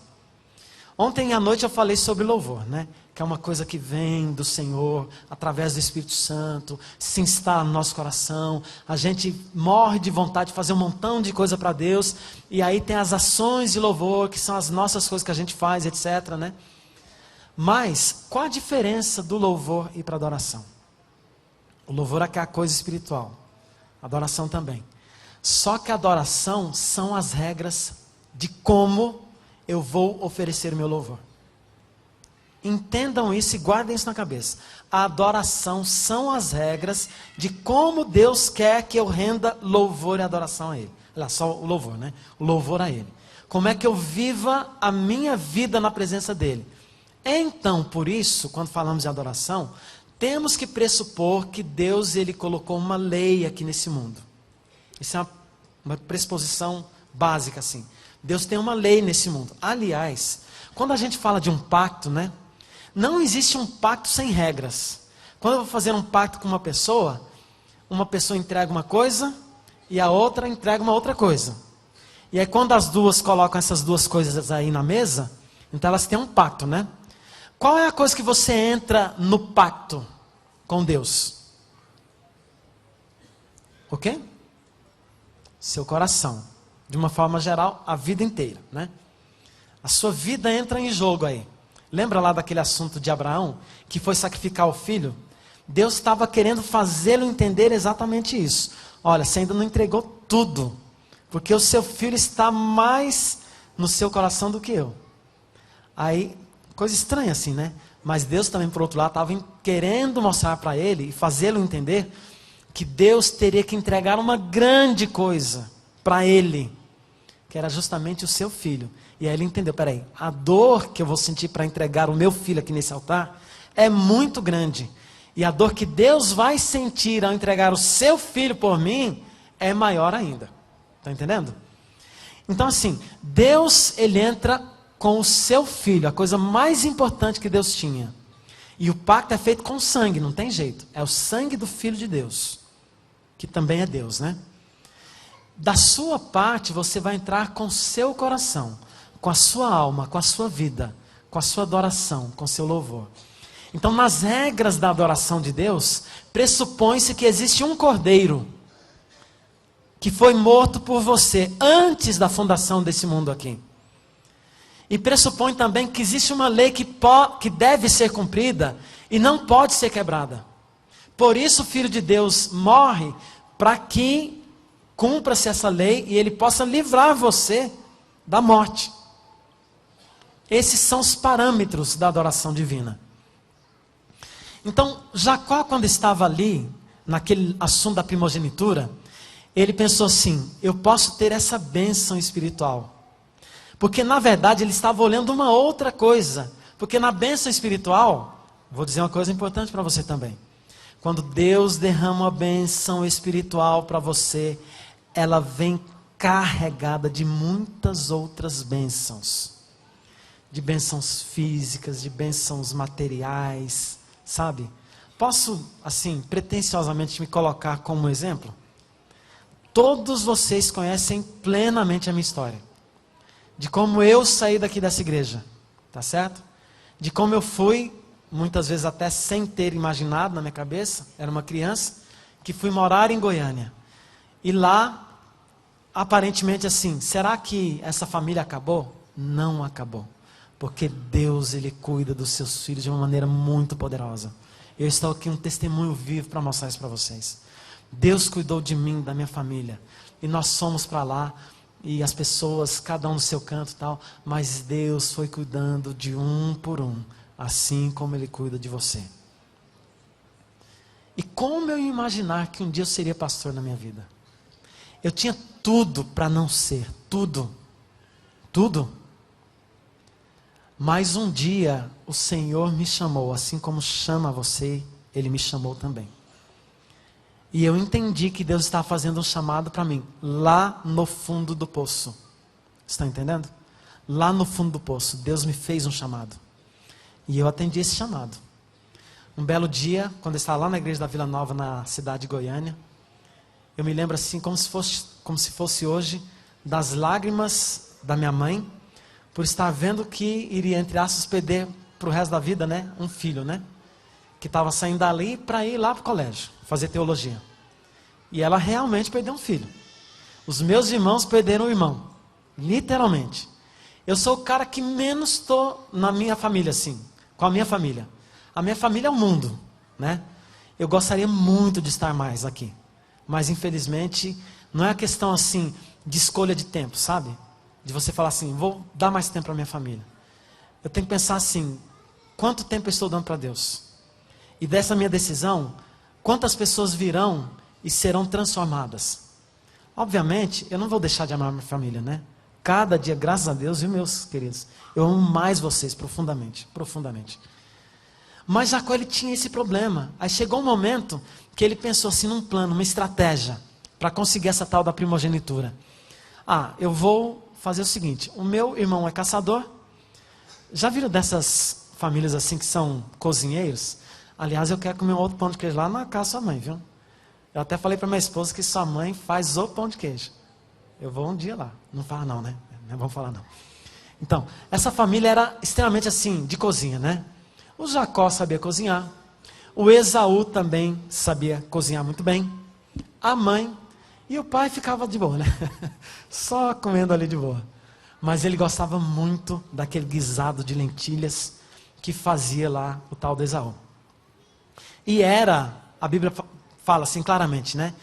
Ontem à noite eu falei sobre louvor, né? Que é uma coisa que vem do Senhor, através do Espírito Santo, se instala no nosso coração. A gente morre de vontade de fazer um montão de coisa para Deus. E aí tem as ações de louvor, que são as nossas coisas que a gente faz, etc, né? Mas, qual a diferença do louvor e para a adoração? O louvor é aquela coisa espiritual. A adoração também. Só que a adoração são as regras de como eu vou oferecer o meu louvor. Entendam isso e guardem isso na cabeça. A adoração são as regras de como Deus quer que eu renda louvor e adoração a Ele. Olha só o louvor, né? O louvor a Ele. Como é que eu viva a minha vida na presença dEle. Então, por isso, quando falamos de adoração, temos que pressupor que Deus, Ele colocou uma lei aqui nesse mundo. Isso é uma pressuposição básica, assim. Deus tem uma lei nesse mundo. Aliás, quando a gente fala de um pacto, né? Não existe um pacto sem regras. Quando eu vou fazer um pacto com uma pessoa entrega uma coisa e a outra entrega uma outra coisa. E aí quando as duas colocam essas duas coisas aí na mesa, então elas têm um pacto, né? Qual é a coisa que você entra no pacto com Deus? O quê? Seu coração. De uma forma geral, a vida inteira, né? A sua vida entra em jogo aí. Lembra lá daquele assunto de Abraão, que foi sacrificar o filho? Deus estava querendo fazê-lo entender exatamente isso. Olha, você ainda não entregou tudo, porque o seu filho está mais no seu coração do que eu. Aí, coisa estranha assim, né? Mas Deus também, por outro lado, estava querendo mostrar para ele e fazê-lo entender que Deus teria que entregar uma grande coisa para ele, que era justamente o seu filho. E aí ele entendeu, peraí, a dor que eu vou sentir para entregar o meu filho aqui nesse altar é muito grande. E a dor que Deus vai sentir ao entregar o seu filho por mim é maior ainda. Está entendendo? Então assim, Deus, ele entra com o seu filho, a coisa mais importante que Deus tinha. E o pacto é feito com sangue, não tem jeito. É o sangue do Filho de Deus, que também é Deus, né? Da sua parte, você vai entrar com o seu coração, com a sua alma, com a sua vida, com a sua adoração, com o seu louvor. Então, nas regras da adoração de Deus, pressupõe-se que existe um cordeiro que foi morto por você antes da fundação desse mundo aqui. E pressupõe também que existe uma lei que deve ser cumprida e não pode ser quebrada. Por isso o Filho de Deus morre, para que cumpra-se essa lei e ele possa livrar você da morte. Esses são os parâmetros da adoração divina. Então, Jacó, quando estava ali, naquele assunto da primogenitura, ele pensou assim, eu posso ter essa bênção espiritual. Porque na verdade ele estava olhando uma outra coisa. Porque na bênção espiritual, vou dizer uma coisa importante para você também. Quando Deus derrama uma bênção espiritual para você, ela vem carregada de muitas outras bênçãos. De bênçãos físicas, de bênçãos materiais, sabe? Posso, assim, pretensiosamente me colocar como exemplo? Todos vocês conhecem plenamente a minha história. De como eu saí daqui dessa igreja, tá certo? De como eu fui, muitas vezes até sem ter imaginado na minha cabeça, era uma criança, que fui morar em Goiânia. E lá, aparentemente assim, será que essa família acabou? Não acabou. Porque Deus, ele cuida dos seus filhos de uma maneira muito poderosa. Eu estou aqui um testemunho vivo para mostrar isso para vocês. Deus cuidou de mim, da minha família. E nós fomos para lá. E as pessoas, cada um no seu canto e tal, mas Deus foi cuidando de um por um, assim como Ele cuida de você. E como eu ia imaginar que um dia eu seria pastor na minha vida? Eu tinha tudo para não ser, tudo. Mas um dia o Senhor me chamou, assim como chama você, Ele me chamou também. E eu entendi que Deus estava fazendo um chamado para mim, lá no fundo do poço. Está entendendo? Lá no fundo do poço, Deus me fez um chamado. E eu atendi esse chamado. Um belo dia, quando eu estava lá na igreja da Vila Nova, na cidade de Goiânia, eu me lembro assim, como se fosse hoje, das lágrimas da minha mãe, por estar vendo que iria, entre aspas, perder para o resto da vida, né? Um filho, né? Que estava saindo dali para ir lá para o colégio, fazer teologia. E ela realmente perdeu um filho. Os meus irmãos perderam um irmão. Literalmente. Eu sou o cara que menos estou na minha família, assim. Com a minha família. A minha família é o mundo, né? Eu gostaria muito de estar mais aqui. Mas infelizmente, não é a questão assim, de escolha de tempo, sabe? De você falar assim, vou dar mais tempo para minha família. Eu tenho que pensar assim, quanto tempo eu estou dando para Deus? E dessa minha decisão, quantas pessoas virão e serão transformadas? Obviamente, eu não vou deixar de amar minha família, né? Cada dia, graças a Deus, viu, meus queridos? Eu amo mais vocês profundamente, profundamente. Mas Jacó, ele tinha esse problema. Aí chegou um momento que ele pensou assim num plano, uma estratégia, para conseguir essa tal da primogenitura. Eu vou fazer o seguinte, o meu irmão é caçador. Já viram dessas famílias assim que são cozinheiros? Aliás, eu quero comer um outro pão de queijo lá na casa da sua mãe, viu? Eu até falei para minha esposa que sua mãe faz o pão de queijo. Eu vou um dia lá. Não fala não, né? Não vamos falar não. Então, essa família era extremamente assim, de cozinha, né? O Jacó sabia cozinhar. O Esaú também sabia cozinhar muito bem. A mãe e o pai ficava de boa, né? Só comendo ali de boa. Mas ele gostava muito daquele guisado de lentilhas que fazia lá o tal do Esaú. E a Bíblia fala assim claramente, né?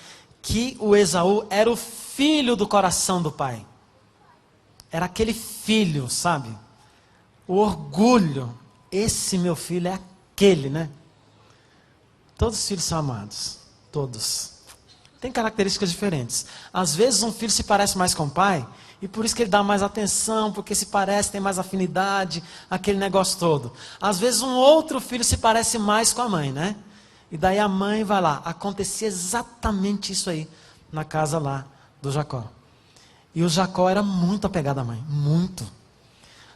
Que o Esaú era o filho do coração do pai. Era aquele filho, sabe? O orgulho. Esse meu filho é aquele, né? Todos os filhos são amados. Todos. tem características diferentes. Às vezes um filho se parece mais com o pai, e por isso que ele dá mais atenção, porque se parece, tem mais afinidade, aquele negócio todo. Às vezes um outro filho se parece mais com a mãe, né? E daí a mãe vai lá. Acontecia exatamente isso aí, na casa lá do Jacó. E o Jacó era muito apegado à mãe, muito.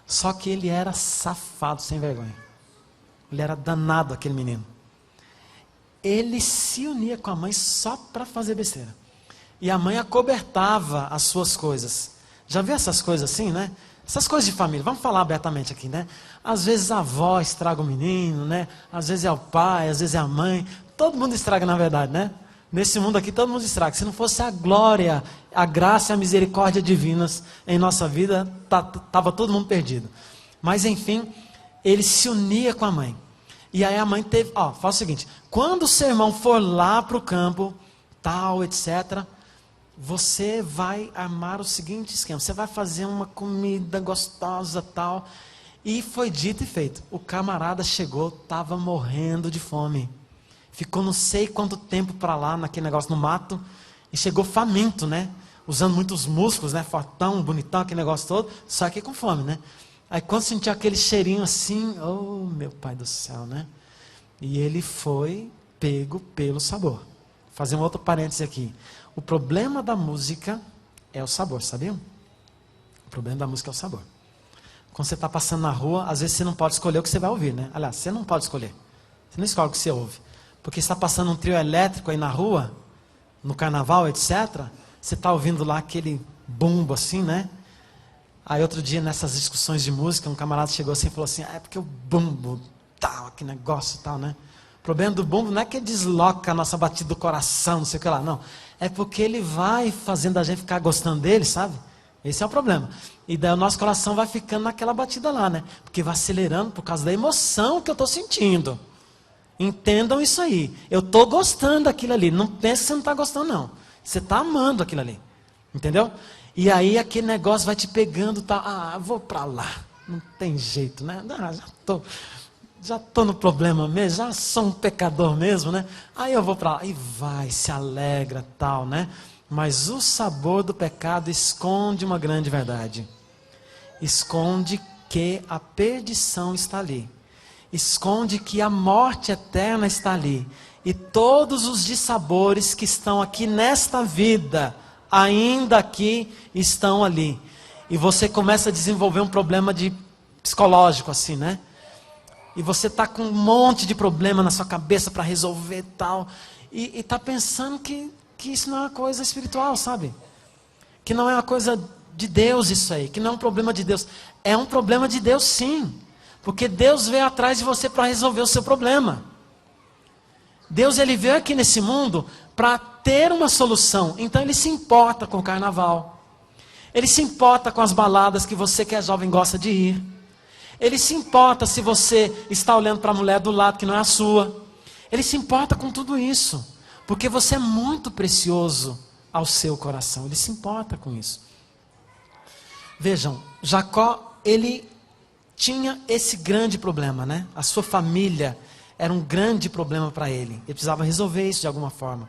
Só que ele era safado, sem vergonha. Ele era danado, aquele menino. Ele se unia com a mãe só para fazer besteira. E a mãe acobertava as suas coisas. Já viu essas coisas assim, né? Essas coisas de família, vamos falar abertamente aqui, né? Às vezes a avó estraga o menino, né? Às vezes é o pai, às vezes é a mãe. Todo mundo estraga, na verdade, né? Nesse mundo aqui, todo mundo estraga. Se não fosse a glória, a graça e a misericórdia divinas em nossa vida, estava todo mundo perdido. Mas, enfim, ele se unia com a mãe. E aí a mãe teve... faz o seguinte, quando o seu irmão for lá para o campo, tal, etc., você vai armar o seguinte esquema. Você vai fazer uma comida gostosa, tal. E foi dito e feito. O camarada chegou, estava morrendo de fome. Ficou não sei quanto tempo para lá, naquele negócio no mato. E chegou faminto, né? Usando muitos músculos, né? Fortão, bonitão, aquele negócio todo. Só que com fome, né? Aí quando sentiu aquele cheirinho assim, oh meu pai do céu, né? E ele foi pego pelo sabor. Vou fazer um outro parêntese aqui. O problema da música é o sabor, sabiam? O problema da música é o sabor. Quando você está passando na rua, às vezes você não pode escolher o que você vai ouvir, né? Aliás, você não pode escolher. Você não escolhe o que você ouve. Porque está passando um trio elétrico aí na rua, no carnaval, etc. Você está ouvindo lá aquele bumbo assim, né? Aí outro dia, nessas discussões de música, um camarada chegou assim e falou assim, é porque o bumbo, tal, que negócio tal, né? O problema do bumbo não é que ele desloca a nossa batida do coração, não sei o que lá, não. É porque ele vai fazendo a gente ficar gostando dele, sabe? Esse é o problema. E daí o nosso coração vai ficando naquela batida lá, né? Porque vai acelerando por causa da emoção que eu estou sentindo. Entendam isso aí. Eu estou gostando daquilo ali. Não pense que você não está gostando, não. Você está amando aquilo ali. Entendeu? E aí aquele negócio vai te pegando, tá? Vou para lá. Não tem jeito, né? Já estou no problema mesmo, já sou um pecador mesmo, né? Aí eu vou para lá. E vai, se alegra, tal, né? Mas o sabor do pecado esconde uma grande verdade. Esconde que a perdição está ali. Esconde que a morte eterna está ali. E todos os dissabores que estão aqui nesta vida, ainda aqui, estão ali. E você começa a desenvolver um problema psicológico assim, né? E você está com um monte de problema na sua cabeça para resolver e tal. E está pensando que isso não é uma coisa espiritual, sabe? Que não é uma coisa de Deus isso aí. Que não é um problema de Deus. É um problema de Deus sim. Porque Deus veio atrás de você para resolver o seu problema. Deus ele veio aqui nesse mundo para ter uma solução. Então ele se importa com o carnaval. Ele se importa com as baladas que você que é jovem gosta de ir. Ele se importa se você está olhando para a mulher do lado que não é a sua. Ele se importa com tudo isso. Porque você é muito precioso ao seu coração. Ele se importa com isso. Vejam, Jacó, ele tinha esse grande problema, né? A sua família era um grande problema para ele. Ele precisava resolver isso de alguma forma.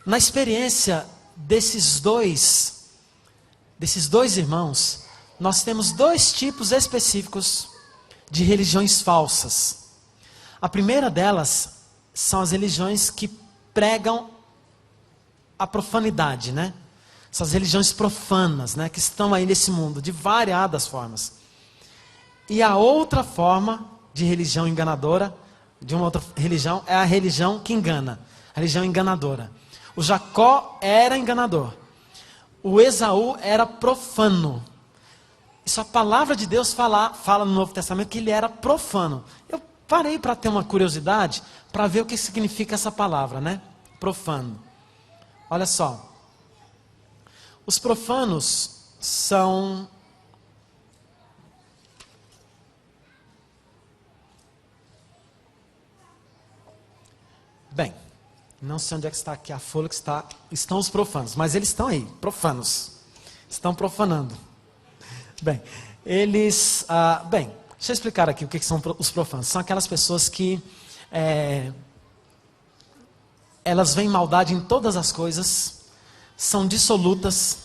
Na experiência desses dois irmãos, nós temos dois tipos específicos de religiões falsas. A primeira delas são as religiões que pregam a profanidade, né? Essas religiões profanas, né? Que estão aí nesse mundo, de variadas formas. E a outra forma de religião enganadora, de uma outra religião, é a religião que engana. A religião enganadora. O Jacó era enganador. O Esaú era profano. Isso a palavra de Deus fala no Novo Testamento que ele era profano. Eu parei para ter uma curiosidade, para ver o que significa essa palavra, né? Profano. Olha só. Os profanos são... Bem, não sei onde é que está aqui a folha que estão os profanos, mas eles estão aí, profanos. Estão profanando. Bem, deixa eu explicar aqui o que são os profanos. São aquelas pessoas que elas veem maldade em todas as coisas, são dissolutas,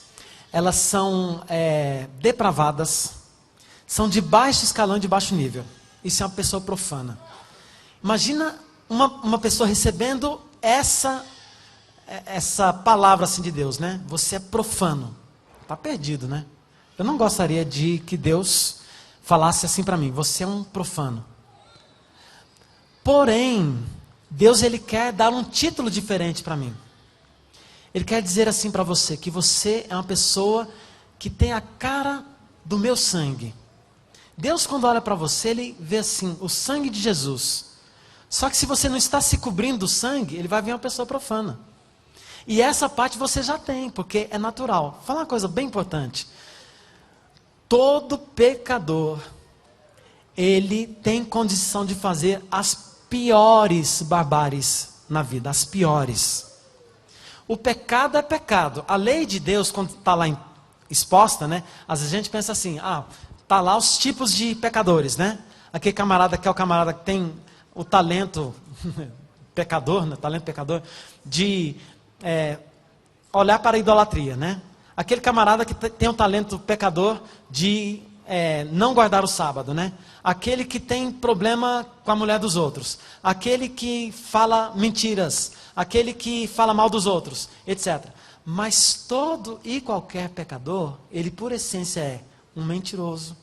elas são depravadas, são de baixo escalão e de baixo nível. Isso é uma pessoa profana. Imagina uma pessoa recebendo essa palavra assim de Deus, né? Você é profano. Está perdido, né? Eu não gostaria de que Deus falasse assim para mim: você é um profano. Porém, Deus, ele quer dar um título diferente para mim. Ele quer dizer assim para você, que você é uma pessoa que tem a cara do meu sangue. Deus, quando olha para você, ele vê assim, o sangue de Jesus. Só que se você não está se cobrindo do sangue, ele vai vir uma pessoa profana. E essa parte você já tem, porque é natural. Vou falar uma coisa bem importante. Todo pecador, ele tem condição de fazer as piores barbáries na vida, as piores. O pecado é pecado. A lei de Deus, quando está lá exposta, né? Às vezes a gente pensa assim, tá lá os tipos de pecadores, né? Aquele camarada que é o camarada que tem o talento pecador, né? Talento pecador, de olhar para a idolatria, né? Aquele camarada que tem o talento pecador de não guardar o sábado, né? Aquele que tem problema com a mulher dos outros, aquele que fala mentiras, aquele que fala mal dos outros, etc. Mas todo e qualquer pecador, ele por essência é um mentiroso,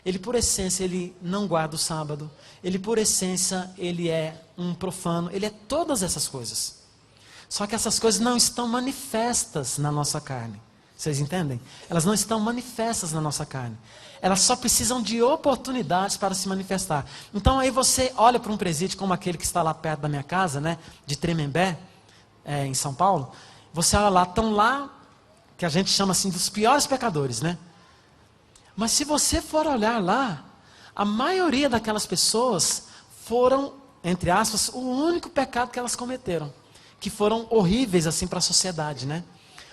ele por essência ele não guarda o sábado, ele por essência ele é um profano, ele é todas essas coisas. Só que essas coisas não estão manifestas na nossa carne. Vocês entendem? Elas não estão manifestas na nossa carne. Elas só precisam de oportunidades para se manifestar. Então aí você olha para um presídio como aquele que está lá perto da minha casa, né? De Tremembé, em São Paulo. Você olha lá, estão lá, que a gente chama assim dos piores pecadores, né? Mas se você for olhar lá, a maioria daquelas pessoas foram, entre aspas, o único pecado que elas cometeram. Que foram horríveis assim para a sociedade, né?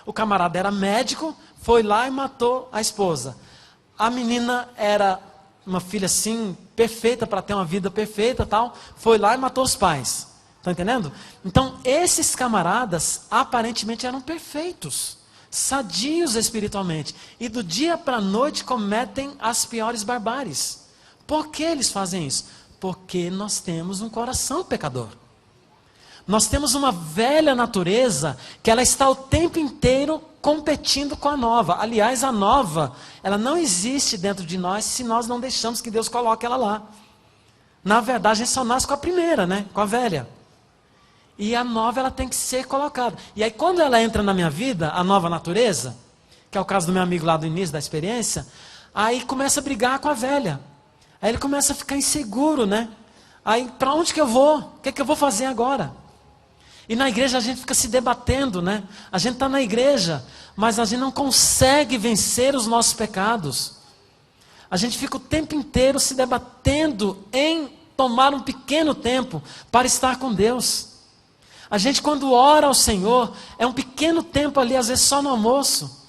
O camarada era médico, foi lá e matou a esposa. A menina era uma filha assim, perfeita para ter uma vida perfeita, tal, foi lá e matou os pais. Estão entendendo? Então, esses camaradas aparentemente eram perfeitos, sadios espiritualmente, e do dia para a noite cometem as piores barbáries. Por que eles fazem isso? Porque nós temos um coração pecador. Nós temos uma velha natureza que ela está o tempo inteiro competindo com a nova. Aliás, a nova, ela não existe dentro de nós se nós não deixamos que Deus coloque ela lá. Na verdade, a gente só nasce com a primeira, né? Com a velha. E a nova, ela tem que ser colocada. E aí, quando ela entra na minha vida, a nova natureza, que é o caso do meu amigo lá do início da experiência, aí começa a brigar com a velha. Aí ele começa a ficar inseguro, né? Aí, para onde que eu vou? O que é que eu vou fazer agora? E na igreja a gente fica se debatendo, né? A gente está na igreja, mas a gente não consegue vencer os nossos pecados. A gente fica o tempo inteiro se debatendo em tomar um pequeno tempo para estar com Deus. A gente, quando ora ao Senhor, é um pequeno tempo ali, às vezes só no almoço.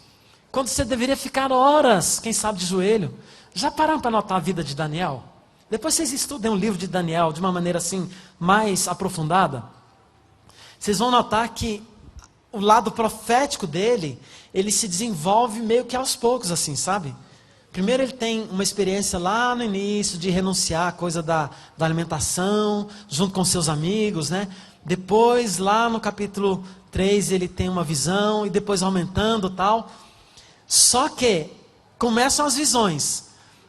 Quando você deveria ficar horas, quem sabe de joelho. Já pararam para notar a vida de Daniel? Depois vocês estudem o livro de Daniel de uma maneira assim, mais aprofundada. Vocês vão notar que o lado profético dele, ele se desenvolve meio que aos poucos, assim, sabe? Primeiro ele tem uma experiência lá no início de renunciar à coisa da alimentação, junto com seus amigos, né? Depois, lá no capítulo 3, ele tem uma visão, e depois aumentando e tal. Só que começam as visões.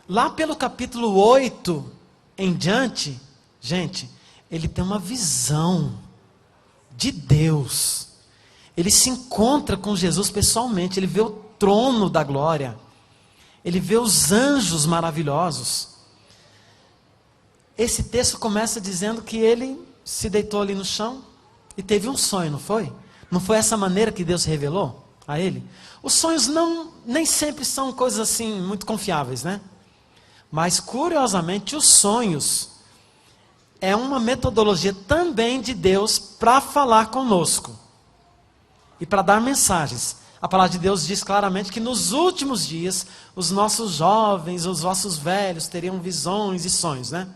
Lá pelo capítulo 8 em diante, gente, ele tem uma visão de Deus. Ele se encontra com Jesus pessoalmente, ele vê o trono da glória, ele vê os anjos maravilhosos. Esse texto começa dizendo que ele se deitou ali no chão e teve um sonho, não foi? Não foi essa maneira que Deus revelou a ele? Os sonhos nem sempre são coisas assim muito confiáveis, né? Mas curiosamente os sonhos é uma metodologia também de Deus para falar conosco e para dar mensagens. A palavra de Deus diz claramente que nos últimos dias os nossos jovens, os vossos velhos teriam visões e sonhos, né?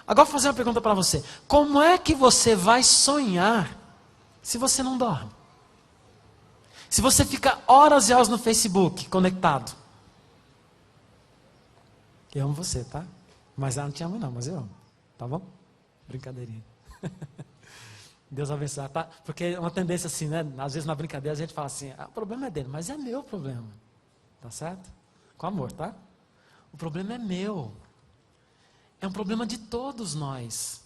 Agora vou fazer uma pergunta para você. Como é que você vai sonhar Se você não dorme. Se você fica horas e horas no Facebook, conectado. Eu amo você, tá? Mas ela não te ama não, mas eu amo. Tá bom? Brincadeirinha. Deus abençoe, tá? Porque é uma tendência assim, né? Às vezes na brincadeira a gente fala assim, o problema é dele, mas é meu problema. Tá certo? Com amor, tá? O problema é meu. É um problema de todos nós.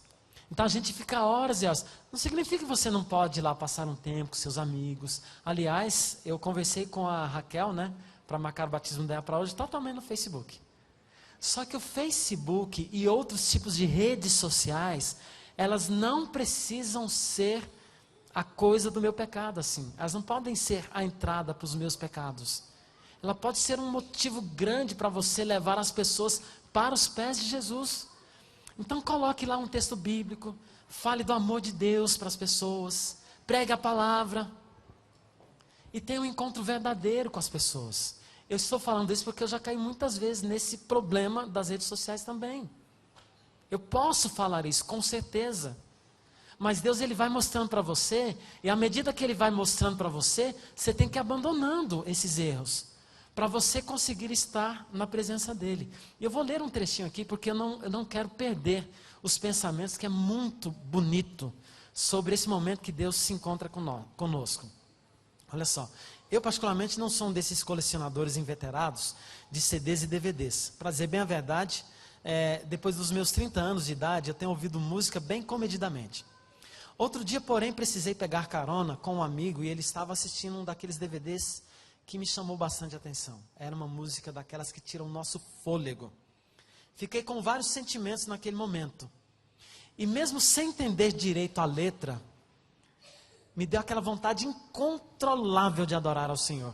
Então a gente fica horas e horas. Não significa que você não pode ir lá passar um tempo com seus amigos. Aliás, eu conversei com a Raquel, né? Para marcar o batismo dela para hoje, totalmente no Facebook. Só que o Facebook e outros tipos de redes sociais, elas não precisam ser a coisa do meu pecado, assim. Elas não podem ser a entrada para os meus pecados. Ela pode ser um motivo grande para você levar as pessoas para os pés de Jesus. Então coloque lá um texto bíblico, fale do amor de Deus para as pessoas, pregue a palavra e tenha um encontro verdadeiro com as pessoas. Eu estou falando isso porque eu já caí muitas vezes nesse problema das redes sociais também. Eu posso falar isso, com certeza. Mas Deus, Ele vai mostrando para você, e à medida que Ele vai mostrando para você, você tem que ir abandonando esses erros, para você conseguir estar na presença dEle. E eu vou ler um trechinho aqui, porque eu não quero perder os pensamentos, que é muito bonito, sobre esse momento que Deus se encontra conosco. Olha só. Eu particularmente não sou um desses colecionadores inveterados de CDs e DVDs. Para dizer bem a verdade, depois dos meus 30 anos de idade, eu tenho ouvido música bem comedidamente. Outro dia, porém, precisei pegar carona com um amigo e ele estava assistindo um daqueles DVDs que me chamou bastante atenção. Era uma música daquelas que tiram o nosso fôlego. Fiquei com vários sentimentos naquele momento. E mesmo sem entender direito a letra, me deu aquela vontade incontrolável de adorar ao Senhor.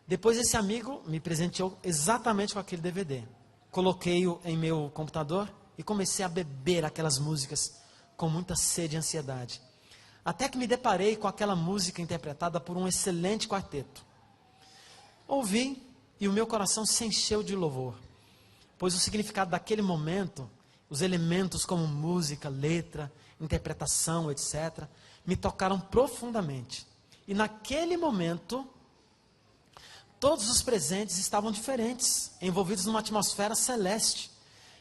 Depois esse amigo me presenteou exatamente com aquele DVD. Coloquei-o em meu computador e comecei a beber aquelas músicas com muita sede e ansiedade. Até que me deparei com aquela música interpretada por um excelente quarteto. Ouvi e o meu coração se encheu de louvor, pois o significado daquele momento, os elementos como música, letra, interpretação, etc., me tocaram profundamente. E naquele momento, todos os presentes estavam diferentes, envolvidos numa atmosfera celeste.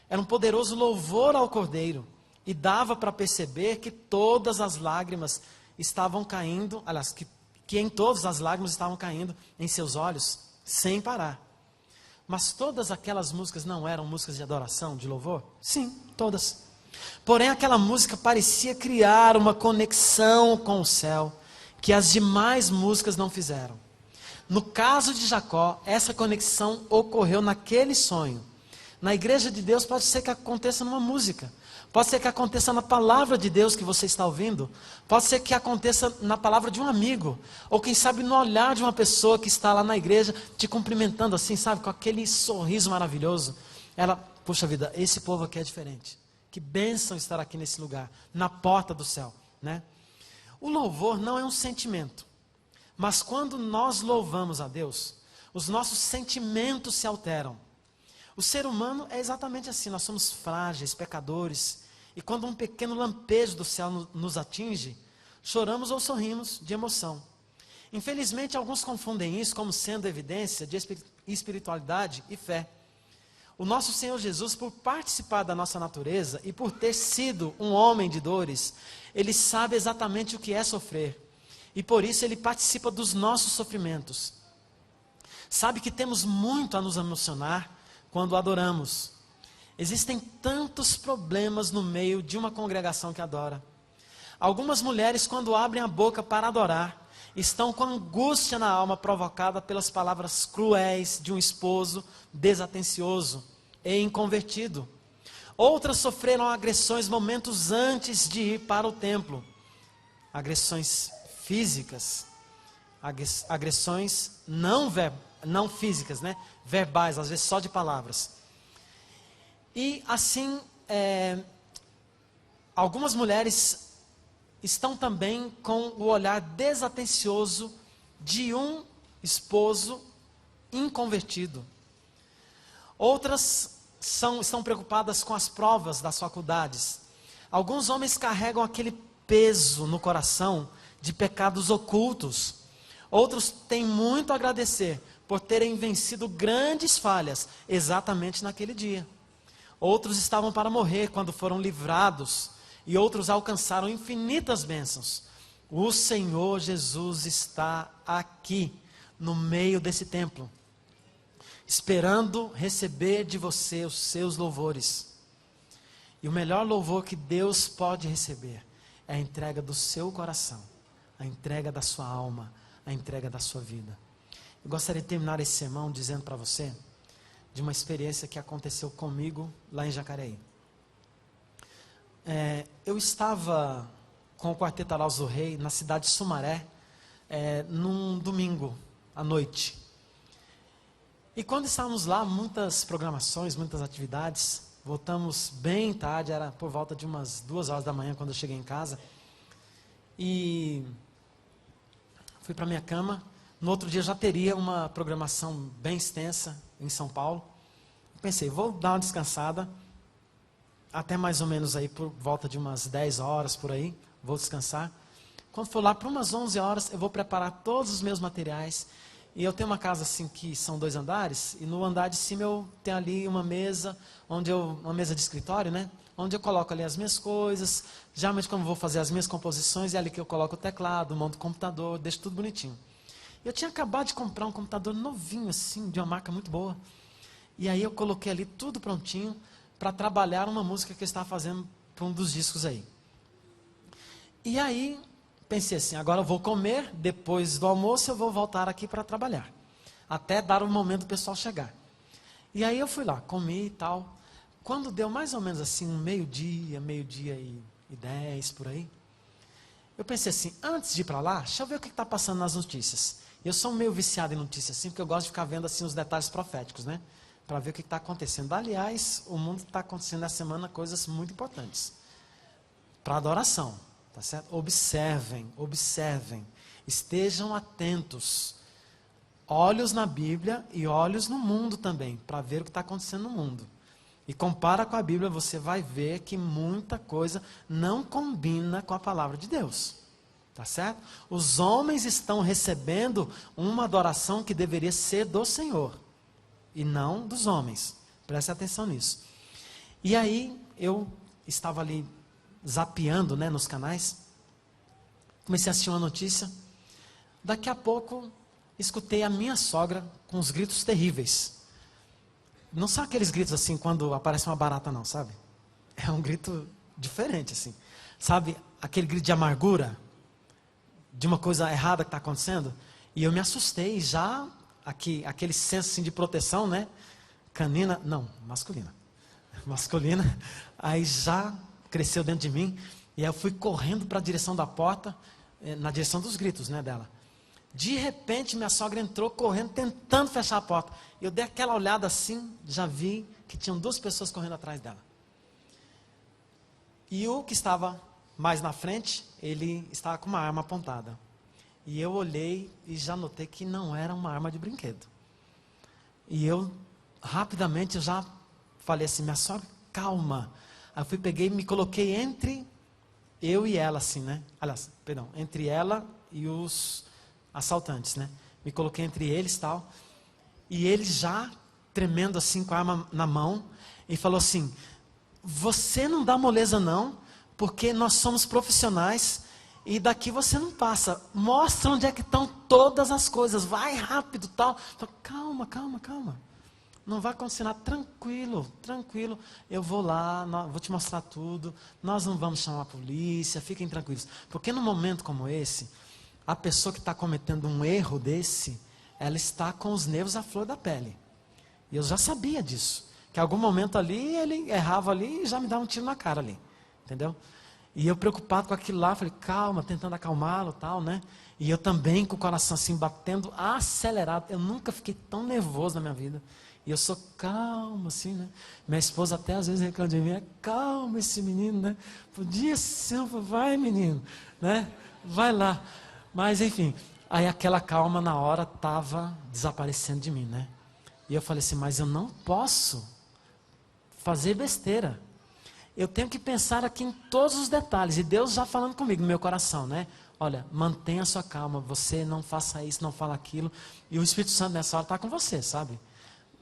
Era um poderoso louvor ao Cordeiro. E dava para perceber que todas as lágrimas estavam caindo, aliás, que em todas as lágrimas estavam caindo em seus olhos, sem parar. Mas todas aquelas músicas não eram músicas de adoração, de louvor? Sim, todas. Porém, aquela música parecia criar uma conexão com o céu, que as demais músicas não fizeram. No caso de Jacó, essa conexão ocorreu naquele sonho. Na igreja de Deus pode ser que aconteça numa música, pode ser que aconteça na palavra de Deus que você está ouvindo, pode ser que aconteça na palavra de um amigo, ou quem sabe no olhar de uma pessoa que está lá na igreja, te cumprimentando assim, sabe, com aquele sorriso maravilhoso. Ela, puxa vida, esse povo aqui é diferente. Que bênção estar aqui nesse lugar, na porta do céu, né? O louvor não é um sentimento, mas quando nós louvamos a Deus, os nossos sentimentos se alteram. O ser humano é exatamente assim, nós somos frágeis, pecadores, e quando um pequeno lampejo do céu nos atinge, choramos ou sorrimos de emoção. Infelizmente, alguns confundem isso como sendo evidência de espiritualidade e fé. O nosso Senhor Jesus, por participar da nossa natureza e por ter sido um homem de dores, Ele sabe exatamente o que é sofrer. E por isso Ele participa dos nossos sofrimentos. Sabe que temos muito a nos emocionar quando adoramos. Existem tantos problemas no meio de uma congregação que adora. Algumas mulheres, quando abrem a boca para adorar, estão com angústia na alma provocada pelas palavras cruéis de um esposo desatencioso e inconvertido. Outras sofreram agressões momentos antes de ir para o templo. Agressões físicas, agressões não físicas, né? Verbais, às vezes só de palavras. E assim, algumas mulheres estão também com o olhar desatencioso de um esposo inconvertido. Outras estão preocupadas com as provas das faculdades. Alguns homens carregam aquele peso no coração de pecados ocultos. Outros têm muito a agradecer por terem vencido grandes falhas exatamente naquele dia. Outros estavam para morrer quando foram livrados, e outros alcançaram infinitas bênçãos. O Senhor Jesus está aqui, no meio desse templo, esperando receber de você os seus louvores. E o melhor louvor que Deus pode receber é a entrega do seu coração, a entrega da sua alma, a entrega da sua vida. Eu gostaria de terminar esse sermão dizendo para você de uma experiência que aconteceu comigo lá em Jacareí. Eu estava com o Quarteto Araújo do Rei na cidade de Sumaré, num domingo à noite. E quando estávamos lá, muitas programações, muitas atividades, voltamos bem tarde, era por volta de umas 2 horas da manhã quando eu cheguei em casa. E fui para minha cama. No outro dia já teria uma programação bem extensa em São Paulo. Pensei, vou dar uma descansada, até mais ou menos aí por volta de umas 10 horas por aí, vou descansar. Quando for lá para umas 11 horas, eu vou preparar todos os meus materiais. E eu tenho uma casa assim que são 2 andares, e no andar de cima eu tenho ali uma mesa, uma mesa de escritório, né? Onde eu coloco ali as minhas coisas. Geralmente quando eu vou fazer as minhas composições, é ali que eu coloco o teclado, monto o computador, deixo tudo bonitinho. Eu tinha acabado de comprar um computador novinho assim, de uma marca muito boa. E aí eu coloquei ali tudo prontinho para trabalhar uma música que eu estava fazendo para um dos discos aí. E aí pensei assim, agora eu vou comer, depois do almoço eu vou voltar aqui para trabalhar. Até dar o momento do pessoal chegar. E aí eu fui lá, comi e tal. Quando deu mais ou menos assim, meio-dia e 10 por aí, eu pensei assim, antes de ir para lá, deixa eu ver o que está passando nas notícias. Eu sou meio viciado em notícias assim, porque eu gosto de ficar vendo assim os detalhes proféticos, né? Para ver o que está acontecendo. Aliás, o mundo está acontecendo essa semana coisas muito importantes. Para adoração, tá certo? Observem, estejam atentos. Olhos na Bíblia e olhos no mundo também, para ver o que está acontecendo no mundo. E compara com a Bíblia, você vai ver que muita coisa não combina com a palavra de Deus. Tá certo? Os homens estão recebendo uma adoração que deveria ser do Senhor e não dos homens. Preste atenção nisso. E aí eu estava ali zapeando, né, nos canais. Comecei a assistir uma notícia. Daqui a pouco escutei a minha sogra com uns gritos terríveis. Não são aqueles gritos assim quando aparece uma barata não, sabe? É um grito diferente assim. Sabe, aquele grito de amargura, de uma coisa errada que está acontecendo. E eu me assustei já, aquele senso assim, de proteção, né? Canina, não, masculina. Masculina, aí já cresceu dentro de mim. E aí eu fui correndo para a direção da porta, na direção dos gritos, né, dela. De repente, minha sogra entrou correndo, tentando fechar a porta. Eu dei aquela olhada assim, já vi que tinham 2 pessoas correndo atrás dela. E o que estava mais na frente, ele estava com uma arma apontada. E eu olhei e já notei que não era uma arma de brinquedo. E eu, rapidamente, eu já falei assim, minha sogra, calma. Aí eu peguei e me coloquei entre eu e ela, assim, né? Aliás, perdão, entre ela e os assaltantes, né? Me coloquei entre eles e tal. E ele já, tremendo assim, com a arma na mão, e falou assim, você não dá moleza não, porque nós somos profissionais e daqui você não passa. Mostra onde é que estão todas as coisas. Vai rápido, tal. Calma. Não vai acontecer nada. Tranquilo. Eu vou lá, vou te mostrar tudo. Nós não vamos chamar a polícia. Fiquem tranquilos. Porque num momento como esse, a pessoa que está cometendo um erro desse, ela está com os nervos à flor da pele. E eu já sabia disso. Que em algum momento ali, ele errava ali e já me dava um tiro na cara ali. Entendeu? E eu preocupado com aquilo lá, falei, calma, tentando acalmá-lo, tal, né? E eu também com o coração assim, batendo, acelerado. Eu nunca fiquei tão nervoso na minha vida. E eu sou calmo, assim, né? Minha esposa até às vezes reclama de mim, calma esse menino, né? Podia ser, vai menino, né? Vai lá. Mas enfim, aí aquela calma na hora estava desaparecendo de mim, né? E eu falei assim, mas eu não posso fazer besteira. Eu tenho que pensar aqui em todos os detalhes. E Deus já falando comigo no meu coração, né? olha, mantenha a sua calma, você não faça isso, não fala aquilo. E o Espírito Santo nessa hora está com você, sabe?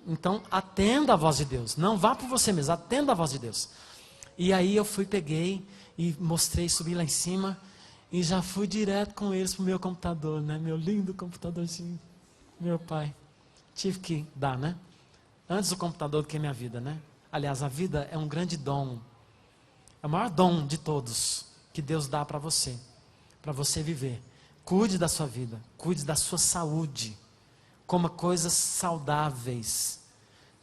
Então, atenda a voz de Deus. Não vá por você mesmo, atenda a voz de Deus. E aí eu peguei e mostrei, subi lá em cima e já fui direto com eles pro meu computador, né? Meu lindo computadorzinho. Meu pai. Tive que dar, né? Antes o computador do que a minha vida, né? Aliás, a vida é um grande dom. É o maior dom de todos que Deus dá para você viver. Cuide da sua vida, cuide da sua saúde. Coma coisas saudáveis.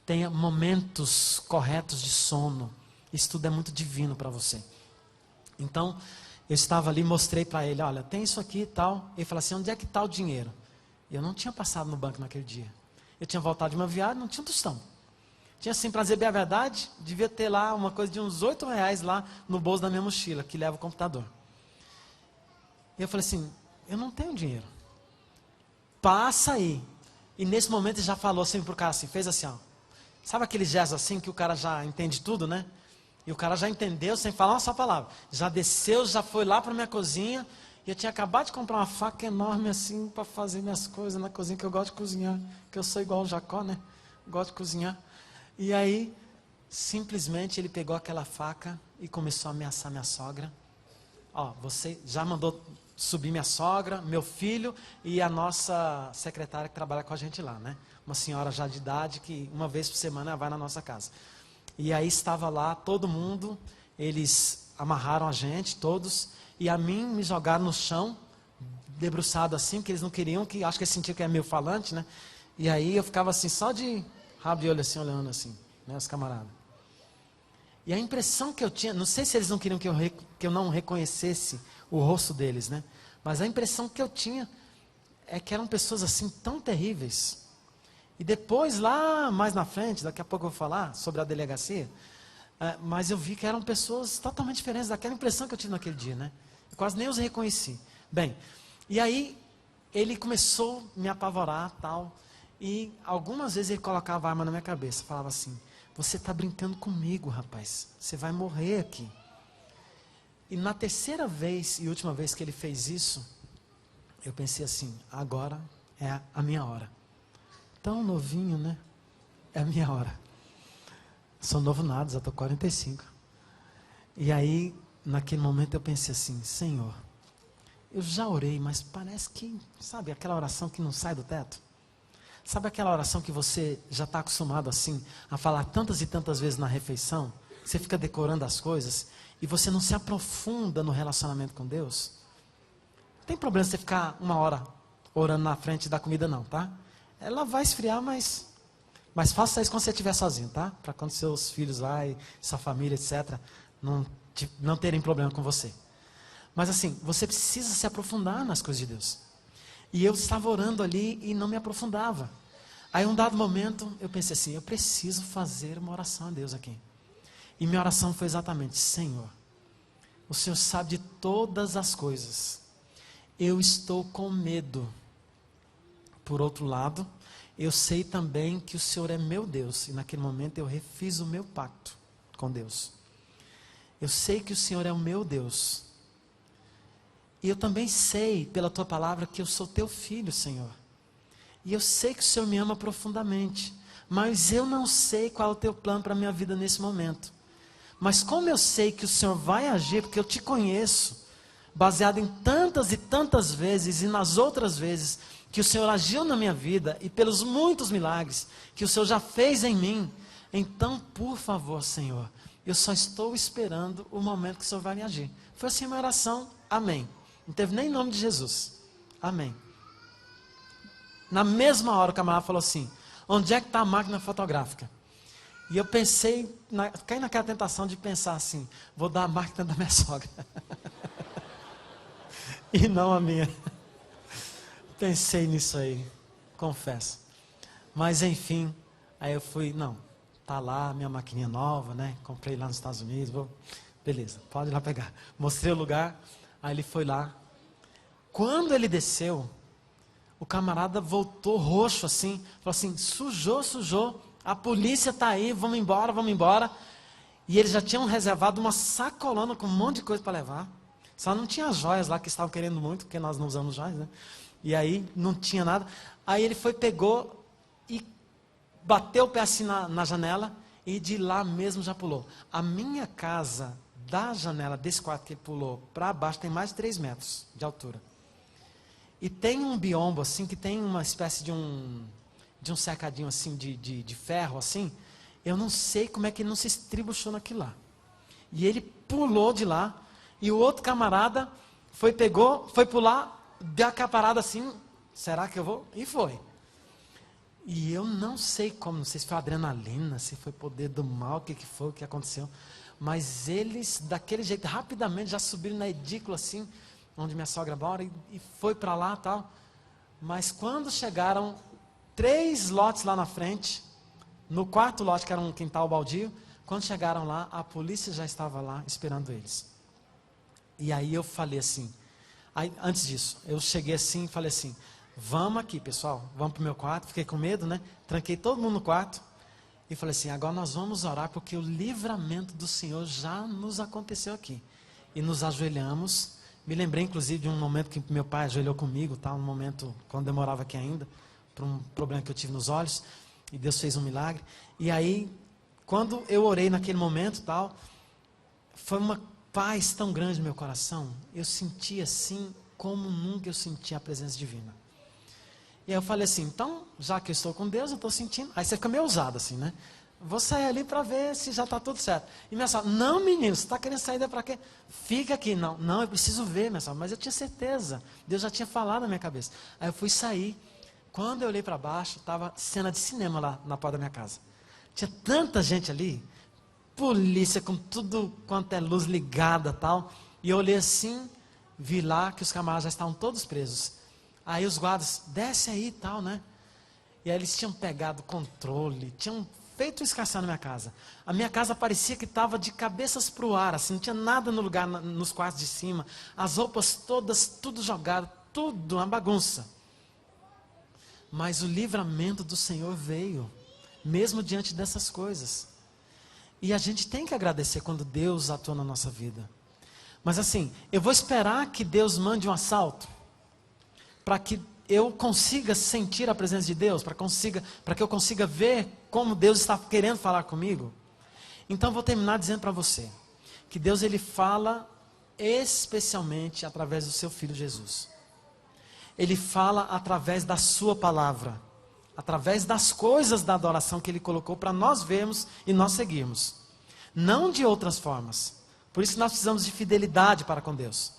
Tenha momentos corretos de sono. Isso tudo é muito divino para você. Então, eu estava ali, mostrei para ele, olha, tem isso aqui e tal. Ele falou assim, onde é que está o dinheiro? Eu não tinha passado no banco naquele dia. Eu tinha voltado de uma viagem, não tinha um tostão. Tinha assim, para dizer bem a verdade, devia ter lá uma coisa de uns R$8 lá no bolso da minha mochila, que leva o computador. E eu falei assim, eu não tenho dinheiro. Passa aí. E nesse momento ele já falou assim pro cara assim, fez assim, ó. Sabe aquele gesto assim que o cara já entende tudo, né? E o cara já entendeu sem falar uma só palavra. Já desceu, já foi lá para minha cozinha. E eu tinha acabado de comprar uma faca enorme assim para fazer minhas coisas na cozinha, que eu gosto de cozinhar. Que eu sou igual o Jacó, né? Gosto de cozinhar. E aí, simplesmente ele pegou aquela faca e começou a ameaçar minha sogra. Ó, você já mandou subir minha sogra, meu filho e a nossa secretária que trabalha com a gente lá, né? Uma senhora já de idade que uma vez por semana ela vai na nossa casa. E aí estava lá todo mundo, eles amarraram a gente, todos, e a mim me jogaram no chão, debruçado assim, porque eles não queriam, que acho que eles sentiam que é meio falante, né? E aí eu ficava assim, só de rabo de olho assim, olhando assim, né, os camaradas. E a impressão que eu tinha, não sei se eles não queriam que eu não reconhecesse o rosto deles, né? Mas a impressão que eu tinha é que eram pessoas assim tão terríveis. E depois lá mais na frente, daqui a pouco eu vou falar sobre a delegacia, mas eu vi que eram pessoas totalmente diferentes daquela impressão que eu tive naquele dia, né? Eu quase nem os reconheci. Bem, e aí ele começou a me apavorar, tal, e algumas vezes ele colocava a arma na minha cabeça, falava assim, você está brincando comigo, rapaz, você vai morrer aqui. E na terceira vez e última vez que ele fez isso, eu pensei assim, agora é a minha hora. Tão novinho, né? É a minha hora. Sou novo nada, já estou 45. E aí, naquele momento eu pensei assim, Senhor, eu já orei, mas parece que, sabe, aquela oração que não sai do teto? Sabe aquela oração que você já está acostumado assim, a falar tantas e tantas vezes na refeição? Você fica decorando as coisas e você não se aprofunda no relacionamento com Deus? Não tem problema você ficar uma hora orando na frente da comida não, tá? Ela vai esfriar, mas faça isso quando você estiver sozinho, tá? Para quando seus filhos lá e sua família, etc., não terem problema com você. Mas assim, você precisa se aprofundar nas coisas de Deus. E eu estava orando ali e não me aprofundava. Aí, um dado momento, eu pensei assim, eu preciso fazer uma oração a Deus aqui. E minha oração foi exatamente, Senhor, o Senhor sabe de todas as coisas. Eu estou com medo. Por outro lado, eu sei também que o Senhor é meu Deus. E naquele momento eu refiz o meu pacto com Deus. Eu sei que o Senhor é o meu Deus. E eu também sei, pela tua palavra, que eu sou teu filho, Senhor. E eu sei que o Senhor me ama profundamente. Mas eu não sei qual é o teu plano para a minha vida nesse momento. Mas como eu sei que o Senhor vai agir, porque eu te conheço, baseado em tantas e tantas vezes, e nas outras vezes, que o Senhor agiu na minha vida, e pelos muitos milagres que o Senhor já fez em mim, então, por favor, Senhor, eu só estou esperando o momento que o Senhor vai me agir. Foi assim a minha oração, amém. Não teve nem nome de Jesus. Amém. Na mesma hora o camarada falou assim, onde é que está a máquina fotográfica? E eu pensei, caí naquela tentação de pensar assim, vou dar a máquina da minha sogra. E não a minha. Pensei nisso aí, confesso. Mas enfim, aí eu fui, não, tá lá minha maquininha nova, né? Comprei lá nos Estados Unidos, beleza, pode ir lá pegar. Mostrei o lugar. Aí ele foi lá. Quando ele desceu, o camarada voltou roxo assim. Falou assim, sujou. A polícia está aí, vamos embora. E eles já tinham reservado uma sacolona com um monte de coisa para levar. Só não tinha joias lá que estavam querendo muito, porque nós não usamos joias, né? E aí não tinha nada. Aí ele foi, pegou e bateu o pé assim na janela e de lá mesmo já pulou. A minha casa, da janela desse quarto que ele pulou para baixo, tem mais de 3 metros de altura. E tem um biombo assim, que tem uma espécie de um cercadinho assim, de ferro assim. Eu não sei como é que ele não se estribuchou naquilo lá. E ele pulou de lá, e o outro camarada foi pular, deu aquela parada assim, será que eu vou? E foi. E eu não sei como, não sei se foi adrenalina, se foi poder do mal, o que foi, o que aconteceu. Mas eles, daquele jeito, rapidamente já subiram na edícula assim, onde minha sogra mora, e foi para lá e tal. Mas quando chegaram 3 lotes lá na frente, no 4º lote, que era um quintal baldio, quando chegaram lá, a polícia já estava lá esperando eles. E aí eu falei assim, antes disso, eu cheguei assim e falei assim, vamos aqui pessoal, vamos para o meu quarto, fiquei com medo, né? Tranquei todo mundo no quarto e falei assim, agora nós vamos orar porque o livramento do Senhor já nos aconteceu aqui. E nos ajoelhamos, me lembrei inclusive de um momento que meu pai ajoelhou comigo, tá? Um momento quando eu morava aqui ainda, por um problema que eu tive nos olhos, e Deus fez um milagre. E aí, quando eu orei naquele momento, tal, foi uma paz tão grande no meu coração, eu senti assim, como nunca eu senti a presença divina. E aí eu falei assim, então, já que eu estou com Deus, eu estou sentindo, aí você fica meio ousado assim, né? Vou sair ali para ver se já está tudo certo. E minha sogra, não menino, você está querendo sair daí para quê? Fica aqui, não, eu preciso ver, minha sogra, mas eu tinha certeza, Deus já tinha falado na minha cabeça. Aí eu fui sair, quando eu olhei para baixo, estava cena de cinema lá na porta da minha casa. Tinha tanta gente ali, polícia com tudo quanto é luz ligada e tal. E eu olhei assim, vi lá que os camaradas já estavam todos presos. Aí os guardas, desce aí e tal, né? E aí eles tinham pegado controle, tinham feito um escarcel na minha casa. A minha casa parecia que estava de cabeças para o ar, assim, não tinha nada no lugar, nos quartos de cima. As roupas todas, tudo jogado, tudo, uma bagunça. Mas o livramento do Senhor veio, mesmo diante dessas coisas. E a gente tem que agradecer quando Deus atua na nossa vida. Mas assim, eu vou esperar que Deus mande um assalto, para que eu consiga sentir a presença de Deus, para que eu consiga ver como Deus está querendo falar comigo. Então eu vou terminar dizendo para você, que Deus ele fala especialmente através do seu Filho Jesus. Ele fala através da sua palavra, através das coisas da adoração que Ele colocou para nós vermos e nós seguirmos. Não de outras formas. Por isso nós precisamos de fidelidade para com Deus.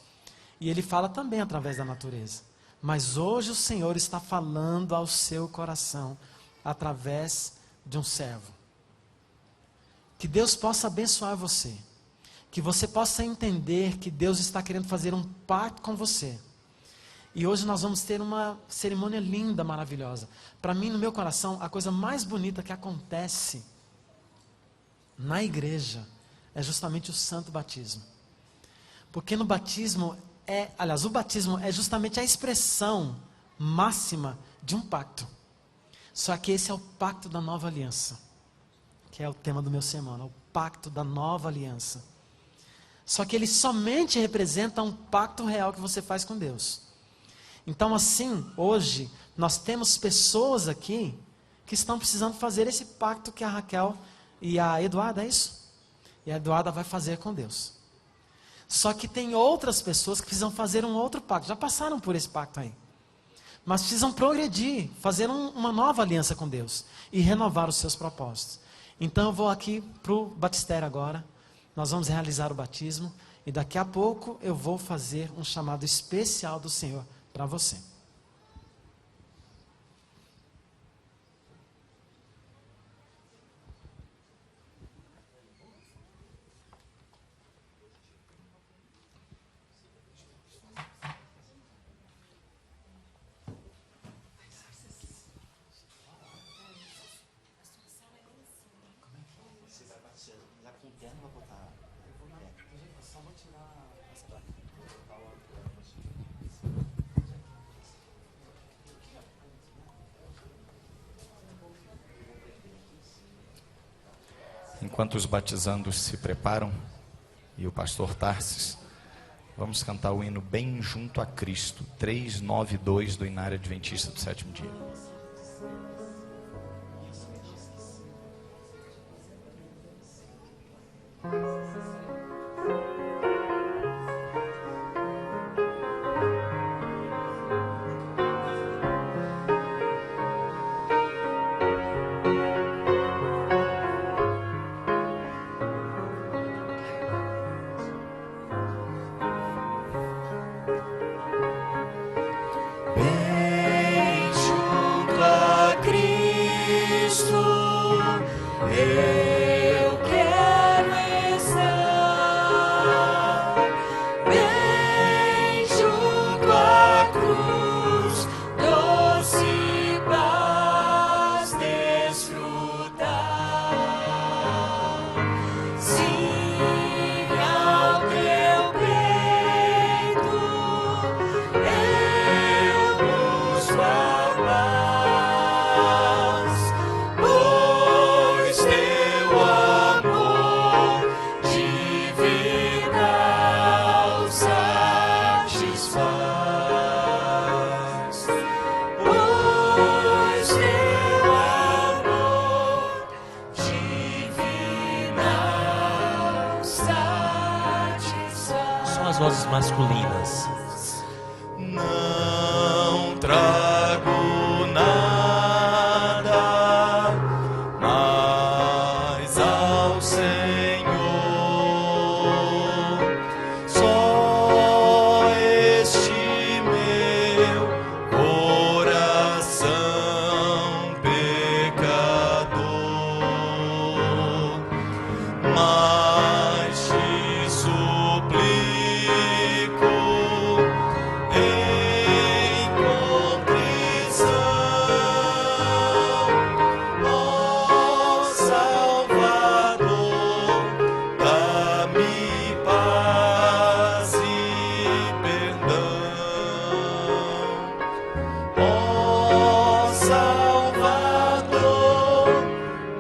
E Ele fala também através da natureza. Mas hoje o Senhor está falando ao seu coração através de um servo. Que Deus possa abençoar você. Que você possa entender que Deus está querendo fazer um pacto com você. E hoje nós vamos ter uma cerimônia linda, maravilhosa. Para mim, no meu coração, a coisa mais bonita que acontece na igreja é justamente o santo batismo. Porque no batismo o batismo é justamente a expressão máxima de um pacto. Só que esse é o pacto da nova aliança, que é o tema do meu sermão, é o pacto da nova aliança. Só que ele somente representa um pacto real que você faz com Deus. Então assim, hoje, nós temos pessoas aqui que estão precisando fazer esse pacto que a Raquel e a Eduarda, é isso? E a Eduarda vai fazer com Deus. Só que tem outras pessoas que precisam fazer um outro pacto, já passaram por esse pacto aí. Mas precisam progredir, fazer uma nova aliança com Deus e renovar os seus propósitos. Então eu vou aqui para o batistério agora, nós vamos realizar o batismo e daqui a pouco eu vou fazer um chamado especial do Senhor para você. Enquanto os batizandos se preparam, e o pastor Tarsis Vamos cantar o hino Bem Junto a Cristo, 392 do Inário Adventista do Sétimo Dia. Bem junto a Cristo, eu quero estar. Bem junto à cruz, doce paz desfrutar. Sim, ao teu peito eu busco a paz, pois teu amor divinal satisfaz. Pois teu amor divinal satisfaz. São as vozes masculinas. Não trago nada mais ao Senhor, só este meu coração pecador. Mas te suplico em contrição, ó Salvador, dá-me paz e perdão. Ó Salvador,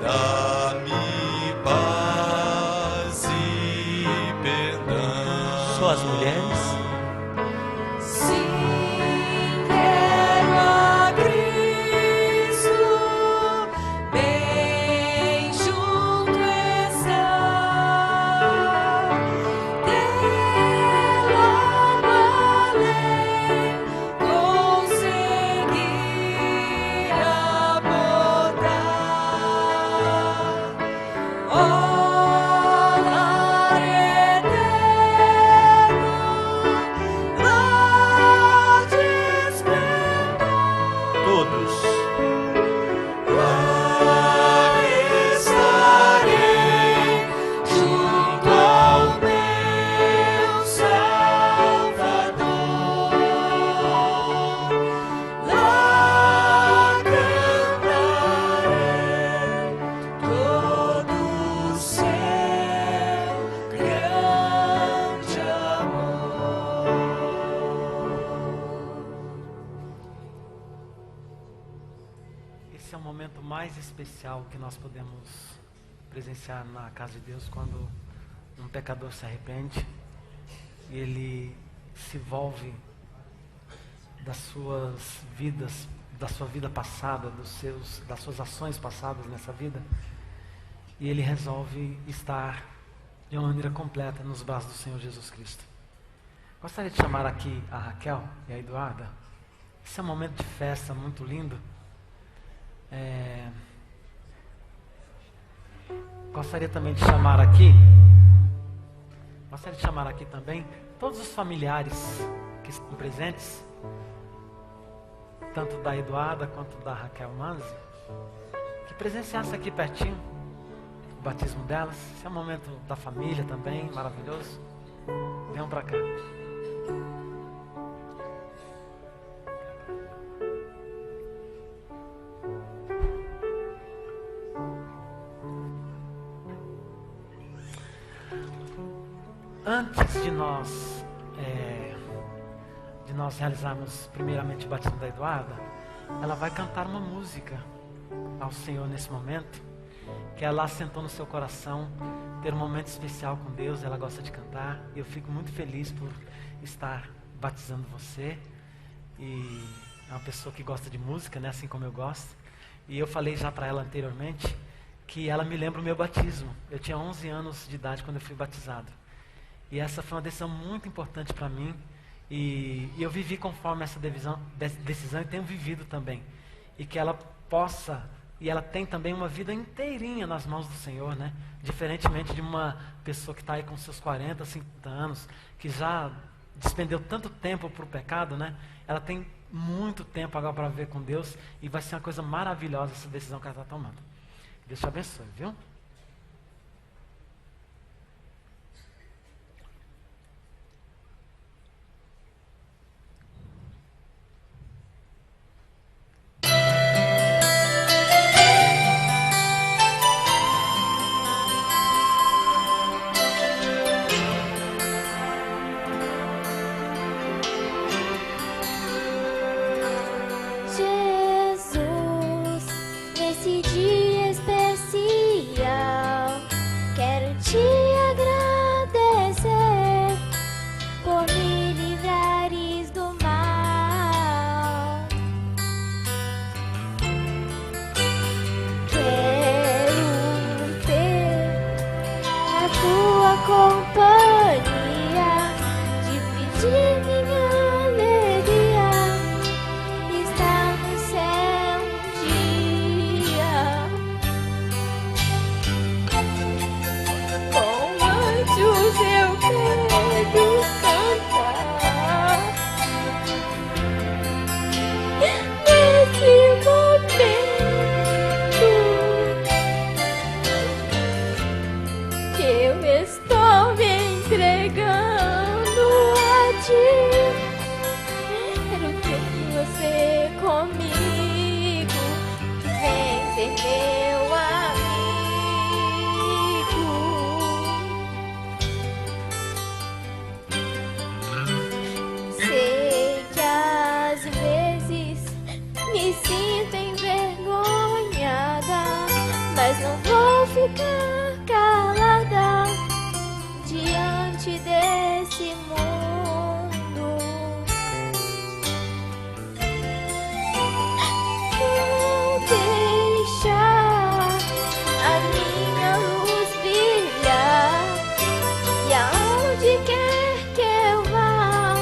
dá-me paz e perdão. Só as mulheres. Sim, quero a Cristo, bem junto estar. Dele além conseguir abordar. Ó lar eterno, lá despertar. Todos. Lá estarei junto ao meu Salvador. Lá cantarei todo o seu grande amor. Esse é o momento mais especial que nós podemos presenciar na casa de Deus, quando um pecador se arrepende e ele se volve das suas vidas, da sua vida passada, das suas ações passadas nessa vida, e ele resolve estar de uma maneira completa nos braços do Senhor Jesus Cristo. Gostaria de chamar aqui a Raquel e a Eduarda. Esse é um momento de festa muito lindo. Gostaria também de chamar aqui também todos os familiares que estão presentes, tanto da Eduarda quanto da Raquel Manzi, que presenciassem aqui pertinho o batismo delas. Esse é um momento da família também, maravilhoso. Venham para cá. Antes de nós realizarmos primeiramente o batismo da Eduarda, ela vai cantar uma música ao Senhor nesse momento. que ela assentou no seu coração ter um momento especial com Deus. Ela gosta de cantar e eu fico muito feliz por estar batizando você. E é uma pessoa que gosta de música, né? Assim como eu gosto. E eu falei já para ela anteriormente que ela me lembra o meu batismo. Eu tinha 11 anos de idade quando eu fui batizado. E essa foi uma decisão muito importante para mim. E eu vivi conforme essa decisão e tenho vivido também. E que ela possa, e ela tem também uma vida inteirinha nas mãos do Senhor, né? Diferentemente de uma pessoa que está aí com seus 40, 50 anos, que já despendeu tanto tempo para o pecado, né? Ela tem muito tempo agora para viver com Deus e vai ser uma coisa maravilhosa essa decisão que ela está tomando. Deus te abençoe, viu? Jesus, nesse dia especial, quero te agradecer por me livrares do mal. Quero ter a tua companhia, dividir minha alegria, estar no céu um dia. Com anjos eu quero cantar nesse momento que eu estou me entregando a ti. Quero ter você comigo, vem ser meu amigo. Sei que às vezes me sinto envergonhada, mas não vou ficar calada diante desse mundo. Vou deixar a minha luz brilhar, e aonde quer que eu vá,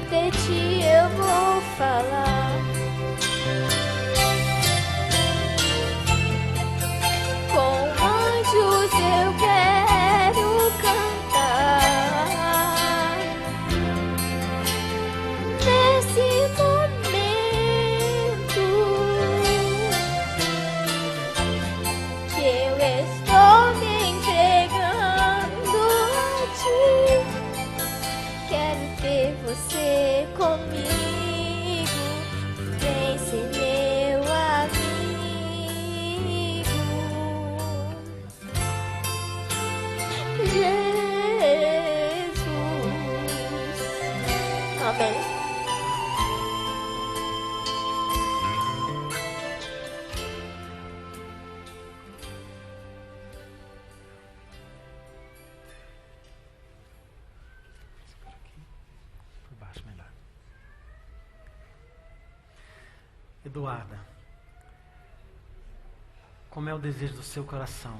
de ti eu vou falar. Com anjos eu quero cantar nesse momento que eu estou me entregando a ti. Quero ter você comigo, vem ser meu amigo. Jesus. Amém. Por baixo, melhor. Eduarda, como é o desejo do seu coração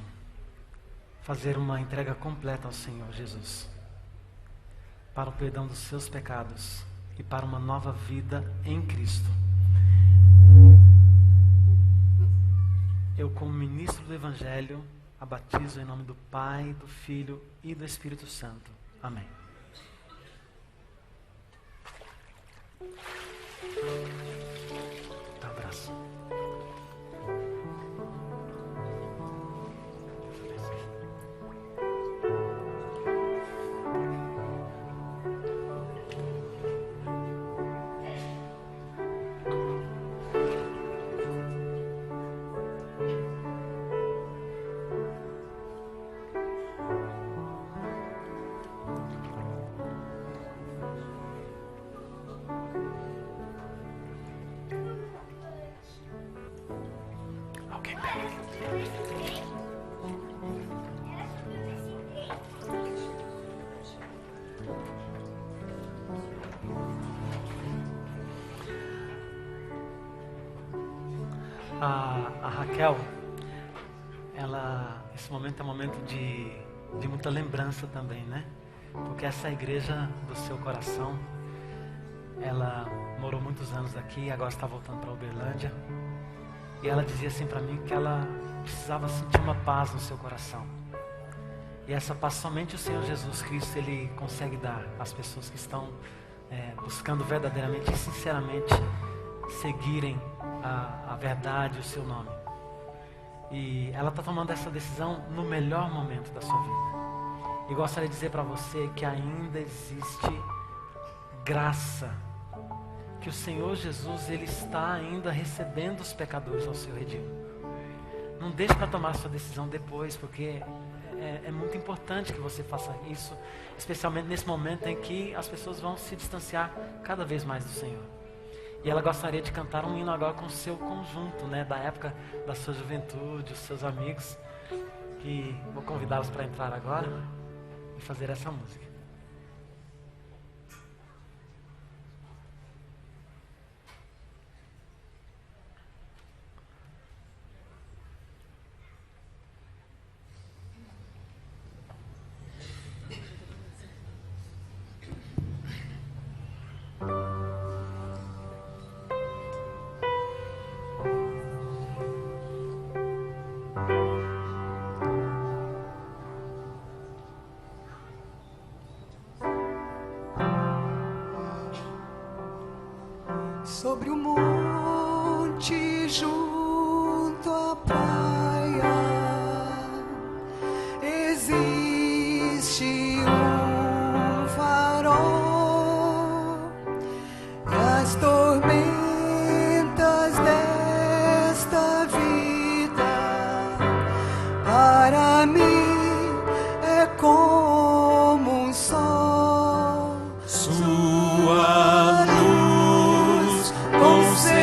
fazer uma entrega completa ao Senhor Jesus, para o perdão dos seus pecados e para uma nova vida em Cristo. Eu, como ministro do Evangelho, a batizo em nome do Pai, do Filho e do Espírito Santo. Amém. Dá um abraço. A Raquel, esse momento é um momento de muita lembrança também, né? Porque essa igreja do seu coração, ela morou muitos anos aqui, agora está voltando para Uberlândia. E ela dizia assim para mim que ela precisava sentir uma paz no seu coração. E essa paz somente o Senhor Jesus Cristo Ele consegue dar às pessoas que estão buscando verdadeiramente e sinceramente seguirem a verdade, o seu nome. E ela está tomando essa decisão no melhor momento da sua vida. E gostaria de dizer para você que ainda existe graça, que o Senhor Jesus Ele está ainda recebendo os pecadores ao seu redil. Não deixe para tomar sua decisão depois, porque é muito importante que você faça isso, especialmente nesse momento em que as pessoas vão se distanciar cada vez mais do Senhor. E ela gostaria de cantar um hino agora com o seu conjunto, né, da época da sua juventude, os seus amigos. E vou convidá-los para entrar agora e fazer essa música. Sobre o monte junto à praia existe um farol, e as tormentas desta vida para mim é como um sol. Sua luz com segurança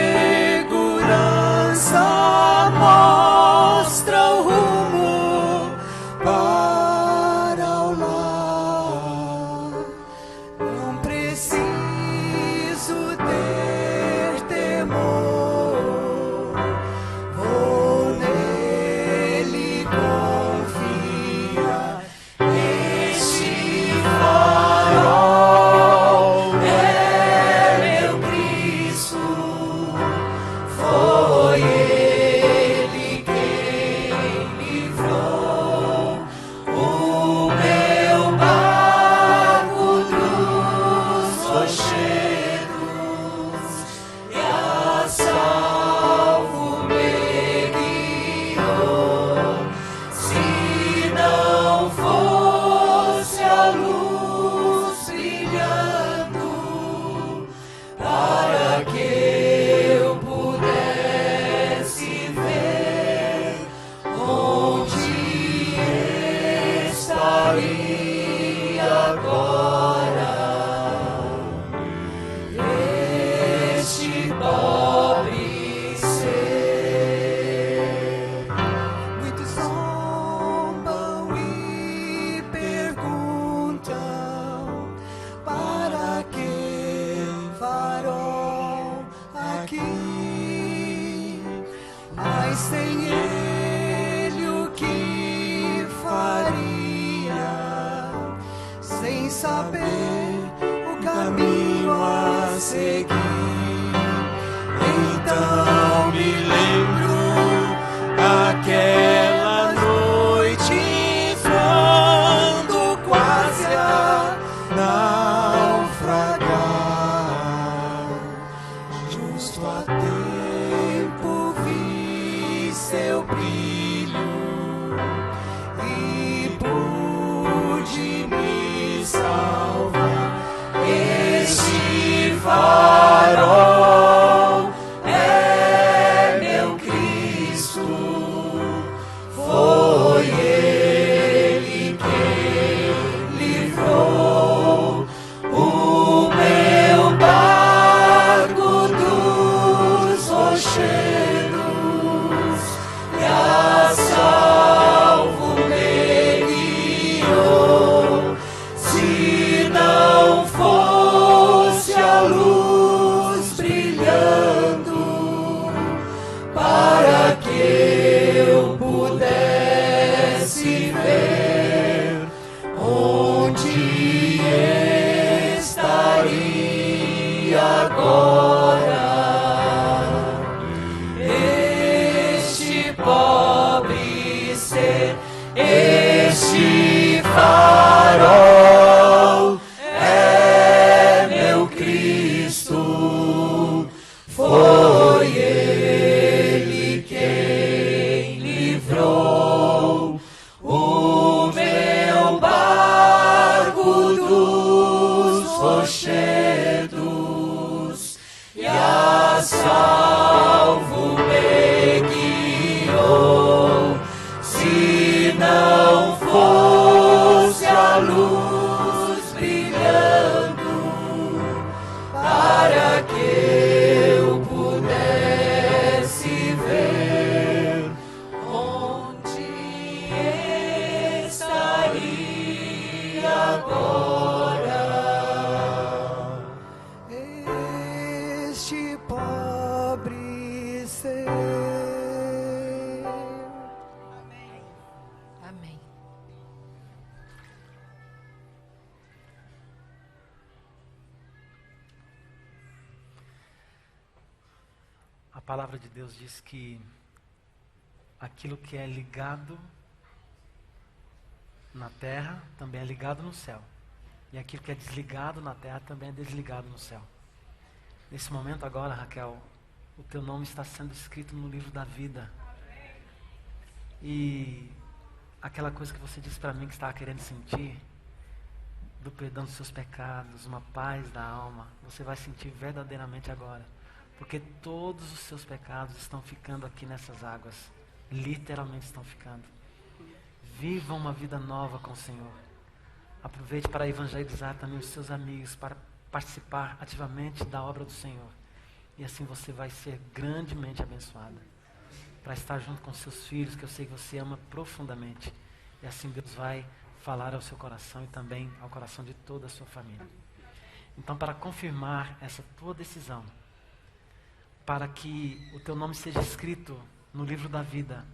mostra o rumo para o lar. Não preciso ter temor, vou nele confiar. Este farol é meu Cristo, foi Ele quem livrou o meu barco dos rochedos e a salvo me guiou. Se não fosse a luz brilhando para que eu pudesse ver onde estaria agora este pobre ser. Muitos zombam e perguntam: para que farol aqui? Mas sem ele o que faria? Sem saber o caminho a seguir. Então me lembro aquela noite quando quase a naufragar. Justo a tempo vi seu brilho e pude me salvar. Este farol é meu Cristo, foi Ele quem livrou o meu barco dos rochedos e a salvo me guiou. Se não fosse a luz brilhando para Este farol é meu Cristo, foi Ele quem livrou o meu barco dos rochedos e a salvo me guiou. Se não fosse a luz brilhando para que eu pudesse ver onde estaria agora este pobre ser. Amém. A palavra de Deus diz que aquilo que é ligado na terra também é ligado no céu. E aquilo que é desligado na terra também é desligado no céu. Nesse momento agora, Raquel, o teu nome está sendo escrito no livro da vida. E aquela coisa que você disse para mim que estava querendo sentir, do perdão dos seus pecados, uma paz da alma, você vai sentir verdadeiramente agora. Porque todos os seus pecados estão ficando aqui nessas águas. Literalmente estão ficando. Viva uma vida nova com o Senhor. Aproveite para evangelizar também os seus amigos, para participar ativamente da obra do Senhor. E assim você vai ser grandemente abençoada. Para estar junto com seus filhos, que eu sei que você ama profundamente. E assim Deus vai falar ao seu coração e também ao coração de toda a sua família. Então, para confirmar essa tua decisão, para que o teu nome seja escrito no livro da vida,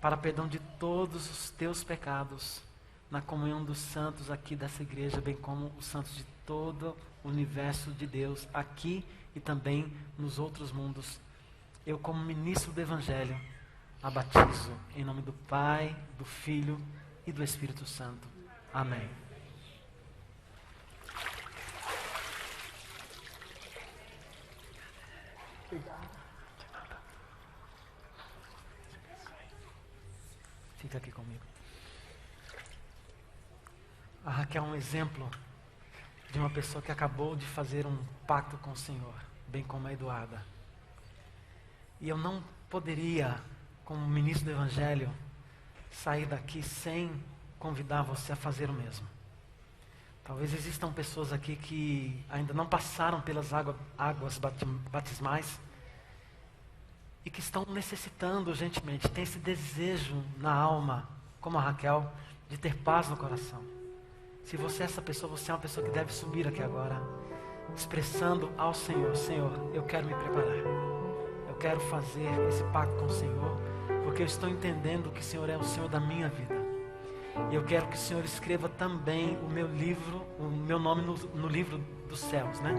para perdão de todos os teus pecados, na comunhão dos santos aqui dessa igreja, bem como os santos de todo o universo de Deus, aqui e também nos outros mundos, eu, como ministro do Evangelho, a batizo em nome do Pai, do Filho e do Espírito Santo. Amém. Fica aqui comigo. A Raquel é um exemplo de uma pessoa que acabou de fazer um pacto com o Senhor, bem como a Eduarda. E eu não poderia, como ministro do Evangelho, sair daqui sem convidar você a fazer o mesmo. Talvez existam pessoas aqui que ainda não passaram pelas águas batismais e que estão necessitando urgentemente, tem esse desejo na alma, como a Raquel, de ter paz no coração. Se você é essa pessoa, você é uma pessoa que deve subir aqui agora, expressando ao Senhor: Senhor, eu quero me preparar. Eu quero fazer esse pacto com o Senhor, porque eu estou entendendo que o Senhor é o Senhor da minha vida. E eu quero que o Senhor escreva também o meu livro, o meu nome no livro dos céus, né?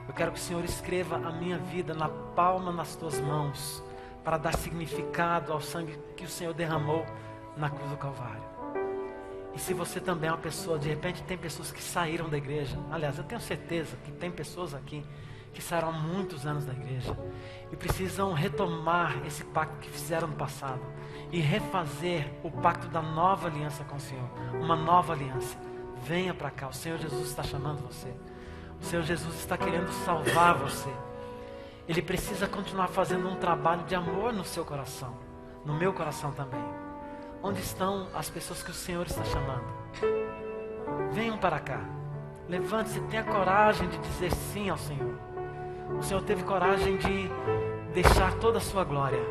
Eu quero que o Senhor escreva a minha vida na palma nas tuas mãos, para dar significado ao sangue que o Senhor derramou na cruz do Calvário. E se você também é uma pessoa, de repente tem pessoas que saíram da igreja, aliás, eu tenho certeza que tem pessoas aqui que saíram há muitos anos da igreja e precisam retomar esse pacto que fizeram no passado e refazer o pacto da nova aliança com o Senhor, uma nova aliança. Venha para cá, o Senhor Jesus está chamando você. O Senhor Jesus está querendo salvar você. Ele precisa continuar fazendo um trabalho de amor no seu coração, no meu coração também. Onde estão as pessoas que o Senhor está chamando? Venham para cá. Levante-se, tenha coragem de dizer sim ao Senhor. O Senhor teve coragem de deixar toda a sua glória.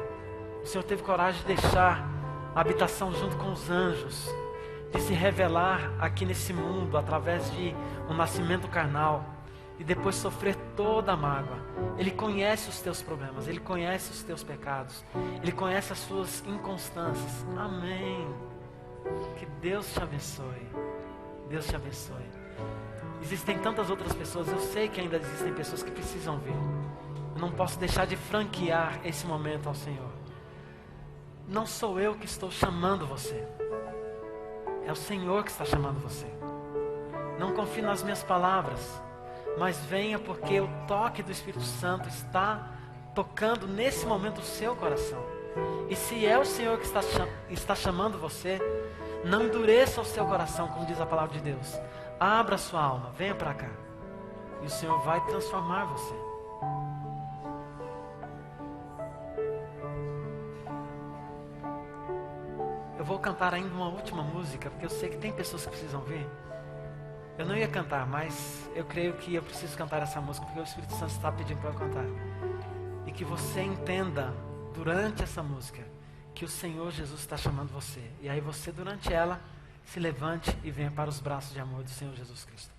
O Senhor teve coragem de deixar a habitação junto com os anjos, de se revelar aqui nesse mundo através de um nascimento carnal e depois sofrer toda a mágoa. Ele conhece os teus problemas, Ele conhece os teus pecados, Ele conhece as suas inconstâncias. Amém. Que Deus te abençoe. Deus te abençoe. Existem tantas outras pessoas, eu sei que ainda existem pessoas que precisam vir. Eu não posso deixar de franquear esse momento ao Senhor. não sou eu que estou chamando você. É o Senhor que está chamando você. Não confie nas minhas palavras, mas venha porque o toque do Espírito Santo está tocando nesse momento o seu coração. E se é o Senhor que está chamando você, não endureça o seu coração, como diz a palavra de Deus. Abra a sua alma, venha para cá. E o Senhor vai transformar você. Eu vou cantar ainda uma última música, porque eu sei que tem pessoas que precisam ver. Eu não ia cantar, mas eu creio que eu preciso cantar essa música, porque o Espírito Santo está pedindo para eu cantar. E que você entenda, durante essa música, que o Senhor Jesus está chamando você. E aí você, durante ela, se levante e venha para os braços de amor do Senhor Jesus Cristo.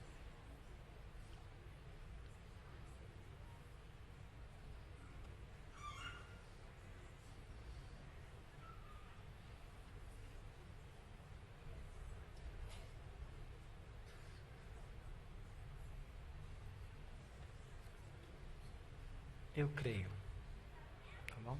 Eu creio. Tá bom?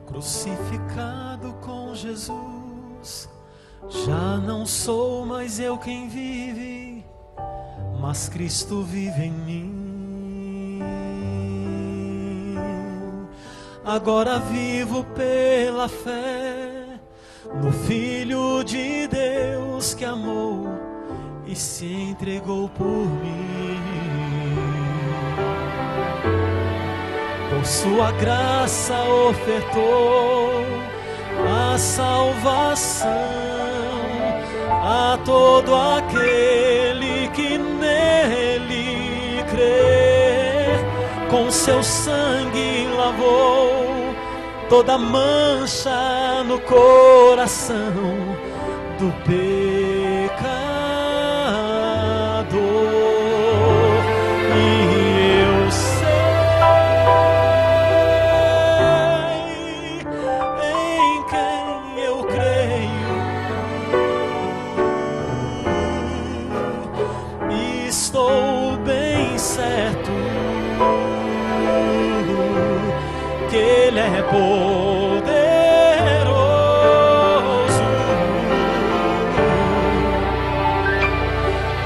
Crucificado com Jesus, já não sou mais eu quem vive, mas Cristo vive em mim. Agora vivo pela fé no Filho de Deus que amou e se entregou por mim. Por sua graça ofertou a salvação a todo aquele que nele crê. Com seu sangue lavou toda mancha no coração do pecador. E eu sei em quem eu creio, e estou bem certo que Ele é poderoso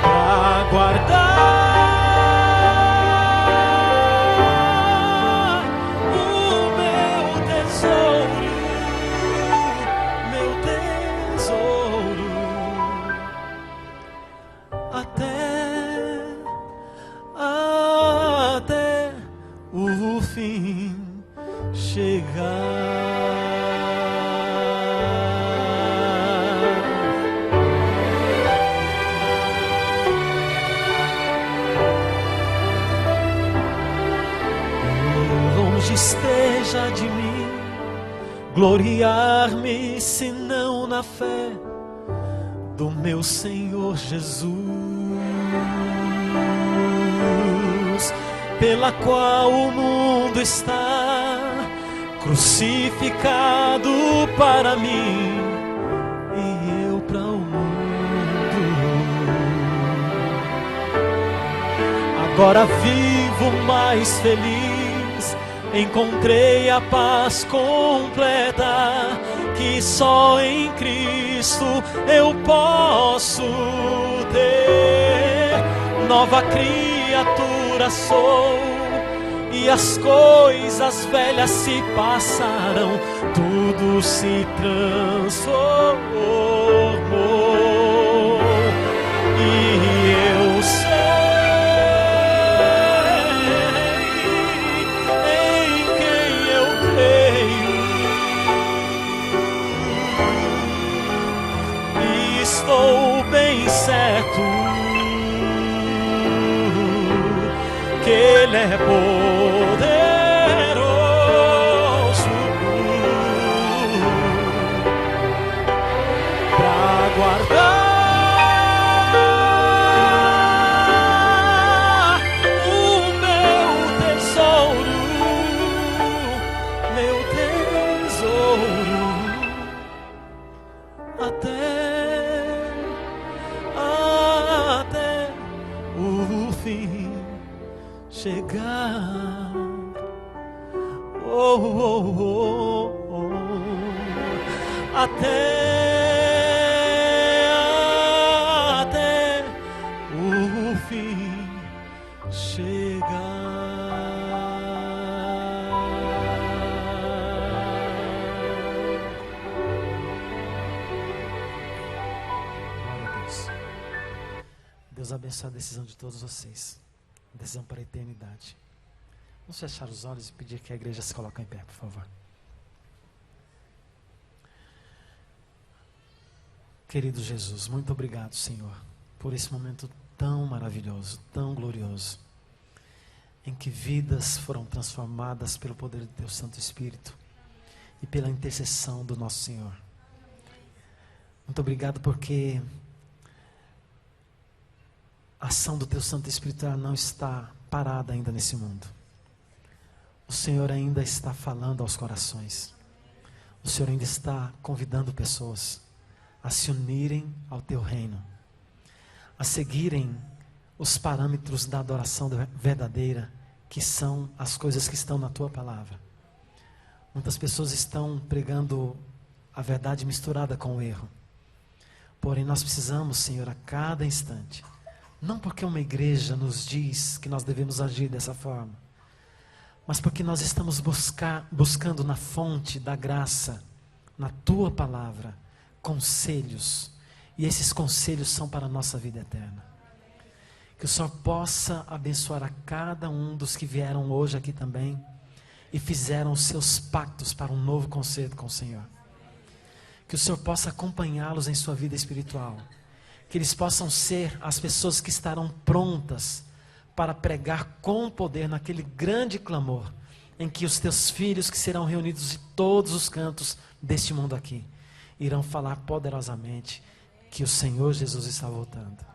para guardar o meu tesouro, até o fim chegar. Longe esteja de mim gloriar-me, senão na fé do meu Senhor Jesus, pela qual o mundo está crucificado para mim e eu para o mundo. Agora vivo mais feliz, encontrei a paz completa que só em Cristo eu posso ter. Nova criatura sou, e as coisas velhas se passaram, tudo se transformou. E eu sei em quem eu creio, é poderoso para guardar o meu tesouro, até o fim chegar. Até o fim chegar. Deus abençoe a decisão de todos vocês. Decisão para a eternidade. Vamos fechar os olhos e pedir que a igreja se coloque em pé, por favor. Querido Jesus, muito obrigado, Senhor, por esse momento tão maravilhoso, tão glorioso, em que vidas foram transformadas pelo poder do Teu Santo Espírito e pela intercessão do nosso Senhor. Muito obrigado porque a ação do Teu Santo Espírito não está parada ainda nesse mundo. O Senhor ainda está falando aos corações. O Senhor ainda está convidando pessoas a se unirem ao Teu reino, a seguirem os parâmetros da adoração verdadeira, que são as coisas que estão na Tua palavra. Muitas pessoas estão pregando a verdade misturada com o erro. Porém, nós precisamos, Senhor, a cada instante, não porque uma igreja nos diz que nós devemos agir dessa forma, mas porque nós estamos buscando na fonte da graça, na Tua palavra, conselhos, e esses conselhos são para a nossa vida eterna. Que o Senhor possa abençoar a cada um dos que vieram hoje aqui também e fizeram os seus pactos para um novo concerto com o Senhor. Que o Senhor possa acompanhá-los em sua vida espiritual. Que eles possam ser as pessoas que estarão prontas para pregar com poder naquele grande clamor em que os Teus filhos que serão reunidos de todos os cantos deste mundo aqui irão falar poderosamente que o Senhor Jesus está voltando.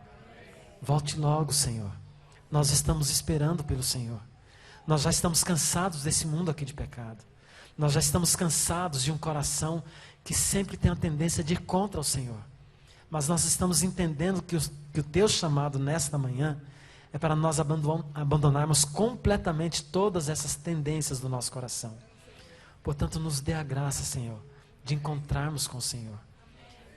Volte logo, Senhor. Nós estamos esperando pelo Senhor. Nós já estamos cansados desse mundo aqui de pecado. Nós já estamos cansados de um coração que sempre tem a tendência de ir contra o Senhor. Mas nós estamos entendendo que o Teu chamado nesta manhã é para nós abandonarmos completamente todas essas tendências do nosso coração. Portanto, nos dê a graça, Senhor, de encontrarmos com o Senhor.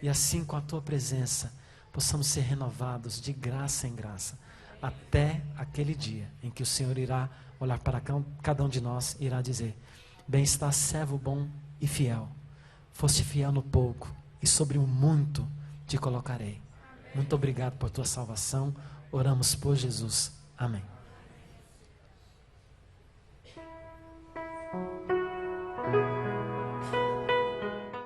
E assim, com a Tua presença, possamos ser renovados de graça em graça, até aquele dia em que o Senhor irá olhar para cada um de nós e irá dizer: bem está, servo bom e fiel. Foste fiel no pouco, e sobre o muito te colocarei. Muito obrigado por Tua salvação. Oramos por Jesus. Amém.